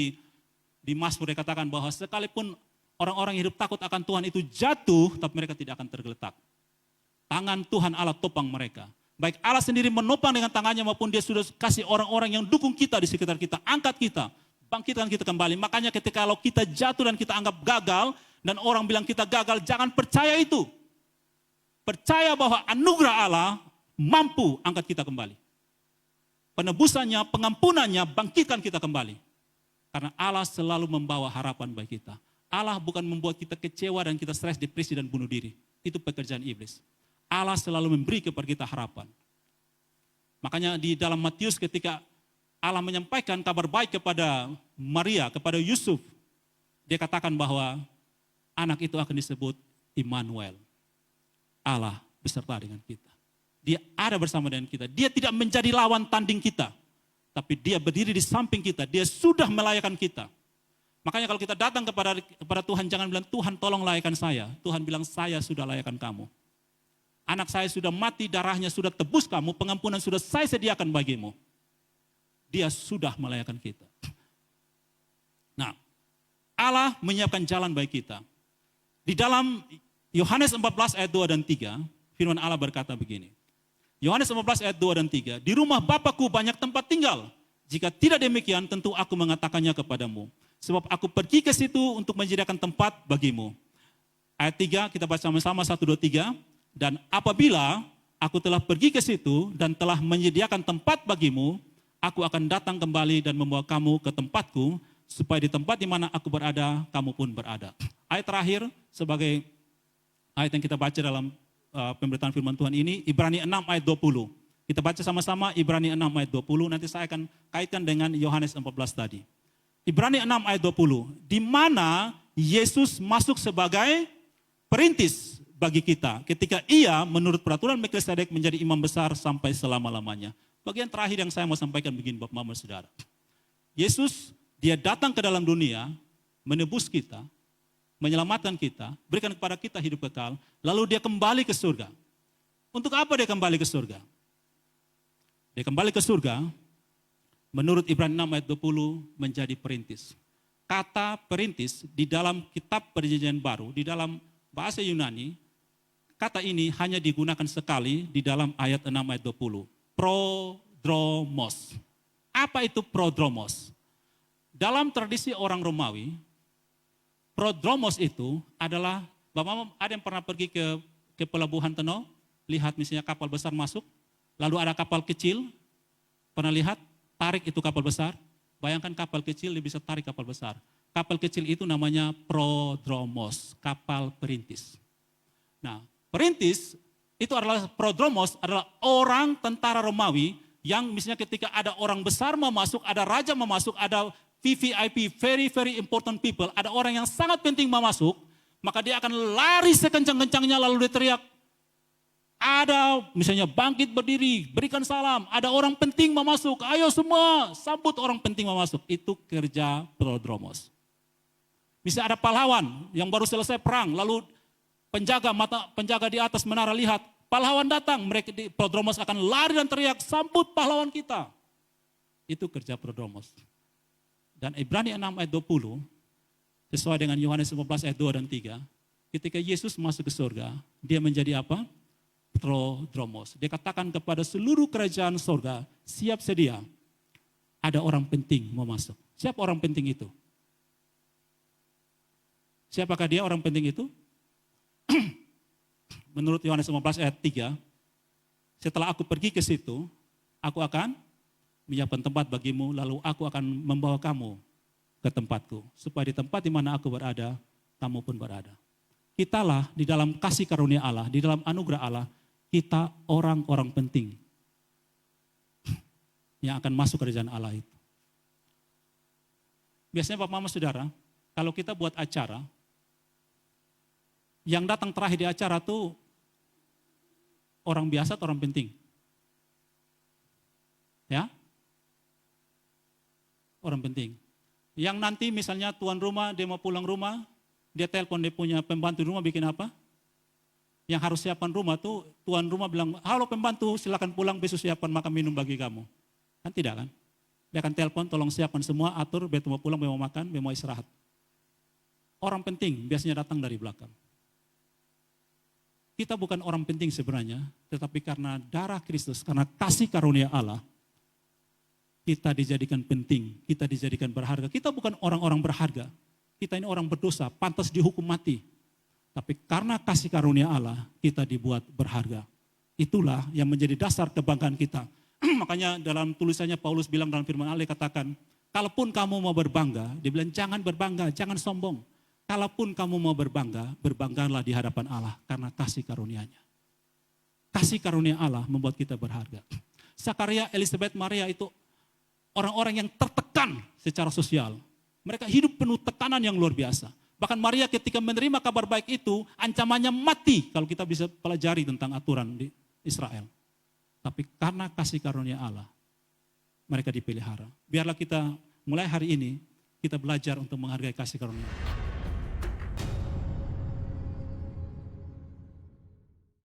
di Mazmur dia katakan bahwa sekalipun orang-orang yang hidup takut akan Tuhan itu jatuh, tapi mereka tidak akan tergeletak. Tangan Tuhan Allah topang mereka. Baik Allah sendiri menopang dengan tangannya maupun dia sudah kasih orang-orang yang dukung kita di sekitar kita. Angkat kita, bangkitkan kita kembali. Makanya ketika kalau kita jatuh dan kita anggap gagal, dan orang bilang kita gagal, jangan percaya itu. Percaya bahwa anugerah Allah mampu angkat kita kembali. Penebusannya, pengampunannya, bangkitkan kita kembali. Karena Allah selalu membawa harapan bagi kita. Allah bukan membuat kita kecewa dan kita stres, depresi dan bunuh diri. Itu pekerjaan iblis. Allah selalu memberi kepada kita harapan. Makanya di dalam Matius ketika Allah menyampaikan kabar baik kepada Maria, kepada Yusuf, dia katakan bahwa anak itu akan disebut Immanuel. Allah beserta dengan kita. Dia ada bersama dengan kita. Dia tidak menjadi lawan tanding kita. Tapi dia berdiri di samping kita. Dia sudah melayakan kita. Makanya kalau kita datang kepada Tuhan, jangan bilang, Tuhan tolong layakan saya. Tuhan bilang, saya sudah layakan kamu. Anak saya sudah mati, darahnya sudah tebus kamu, pengampunan sudah saya sediakan bagimu. Dia sudah melayakan kita. Nah, Allah menyiapkan jalan bagi kita. Di dalam Yohanes 14 ayat 2 dan 3, firman Allah berkata begini. Yohanes 14 ayat 2 dan 3, di rumah Bapakku banyak tempat tinggal. Jika tidak demikian, tentu aku mengatakannya kepadamu. Sebab aku pergi ke situ untuk menyediakan tempat bagimu. Ayat 3, kita baca sama-sama 1, 2, 3. Dan apabila aku telah pergi ke situ dan telah menyediakan tempat bagimu, aku akan datang kembali dan membawa kamu ke tempatku, supaya di tempat di mana aku berada, kamu pun berada. Ayat terakhir sebagai ayat yang kita baca dalam pemberitaan firman Tuhan ini, Ibrani 6 ayat 20. Kita baca sama-sama Ibrani 6 ayat 20, nanti saya akan kaitkan dengan Yohanes 14 tadi. Ibrani 6 ayat 20, di mana Yesus masuk sebagai perintis bagi kita, ketika ia menurut peraturan Melkisedek menjadi imam besar sampai selama-lamanya. Bagian terakhir yang saya mau sampaikan begini Bapak Mama Saudara. Yesus, dia datang ke dalam dunia, menebus kita, menyelamatkan kita, berikan kepada kita hidup kekal, lalu dia kembali ke surga. Untuk apa dia kembali ke surga? Dia kembali ke surga, menurut Ibrani 6 ayat 20, menjadi perintis. Kata perintis di dalam kitab Perjanjian Baru, di dalam bahasa Yunani, kata ini hanya digunakan sekali di dalam ayat 6 ayat 20. Prodromos. Apa itu prodromos? Dalam tradisi orang Romawi, prodromos itu adalah, Bapak ada yang pernah pergi ke pelabuhan Teno, lihat misalnya kapal besar masuk, lalu ada kapal kecil, pernah lihat, tarik itu kapal besar, bayangkan kapal kecil dia bisa tarik kapal besar. Kapal kecil itu namanya prodromos, kapal perintis. Nah, perintis itu adalah prodromos, adalah orang tentara Romawi yang misalnya ketika ada orang besar mau masuk, ada raja mau masuk, ada VVIP, very very important people, ada orang yang sangat penting mau masuk, maka dia akan lari sekencang-kencangnya lalu dia teriak, ada misalnya bangkit berdiri, berikan salam, ada orang penting mau masuk, ayo semua sambut orang penting mau masuk. Itu kerja prodromos. Misalnya ada pahlawan yang baru selesai perang, lalu penjaga di atas menara lihat, pahlawan datang, mereka di prodromos akan lari dan teriak, sambut pahlawan kita. Itu kerja prodromos. Dan Ibrani 6 ayat 20, sesuai dengan Yohanes 15 ayat 2 dan 3, ketika Yesus masuk ke surga, dia menjadi apa? Prodromos. Dia katakan kepada seluruh kerajaan surga, siap sedia, ada orang penting mau masuk. Siapa orang penting itu? Siapakah dia orang penting itu? Menurut Yohanes 15 ayat 3, setelah aku pergi ke situ, aku akan menyiapkan tempat bagimu, lalu aku akan membawa kamu ke tempatku, supaya di tempat di mana aku berada, kamu pun berada. Kitalah di dalam kasih karunia Allah, di dalam anugerah Allah, kita orang-orang penting yang akan masuk ke kerajaan Allah itu. Biasanya Bapak Mama Saudara, kalau kita buat acara, yang datang terakhir di acara itu orang biasa atau orang penting? Ya? Orang penting. Yang nanti misalnya tuan rumah, dia mau pulang rumah, dia telepon dia punya pembantu rumah bikin apa? Yang harus siapkan rumah tuh tuan rumah bilang, halo pembantu silakan pulang besok siapkan makan minum bagi kamu. Kan tidak kan? Dia akan telepon tolong siapkan semua, atur, betul mau pulang, mau makan, mau istirahat. Orang penting biasanya datang dari belakang. Kita bukan orang penting sebenarnya, tetapi karena darah Kristus, karena kasih karunia Allah, kita dijadikan penting, kita dijadikan berharga. Kita bukan orang-orang berharga, kita ini orang berdosa, pantas dihukum mati. Tapi karena kasih karunia Allah, kita dibuat berharga. Itulah yang menjadi dasar kebanggaan kita. Makanya dalam tulisannya Paulus bilang dalam firman Allah katakan, kalaupun kamu mau berbangga, dia bilang jangan berbangga, jangan sombong. Kalaupun kamu mau berbangga, berbanggalah di hadapan Allah karena kasih karunia-Nya. Kasih karunia Allah membuat kita berharga. Zakaria, Elizabeth, Maria itu orang-orang yang tertekan secara sosial. Mereka hidup penuh tekanan yang luar biasa. Bahkan Maria ketika menerima kabar baik itu, ancamannya mati kalau kita bisa pelajari tentang aturan di Israel. Tapi karena kasih karunia Allah, mereka dipelihara. Biarlah kita mulai hari ini, kita belajar untuk menghargai kasih karunia.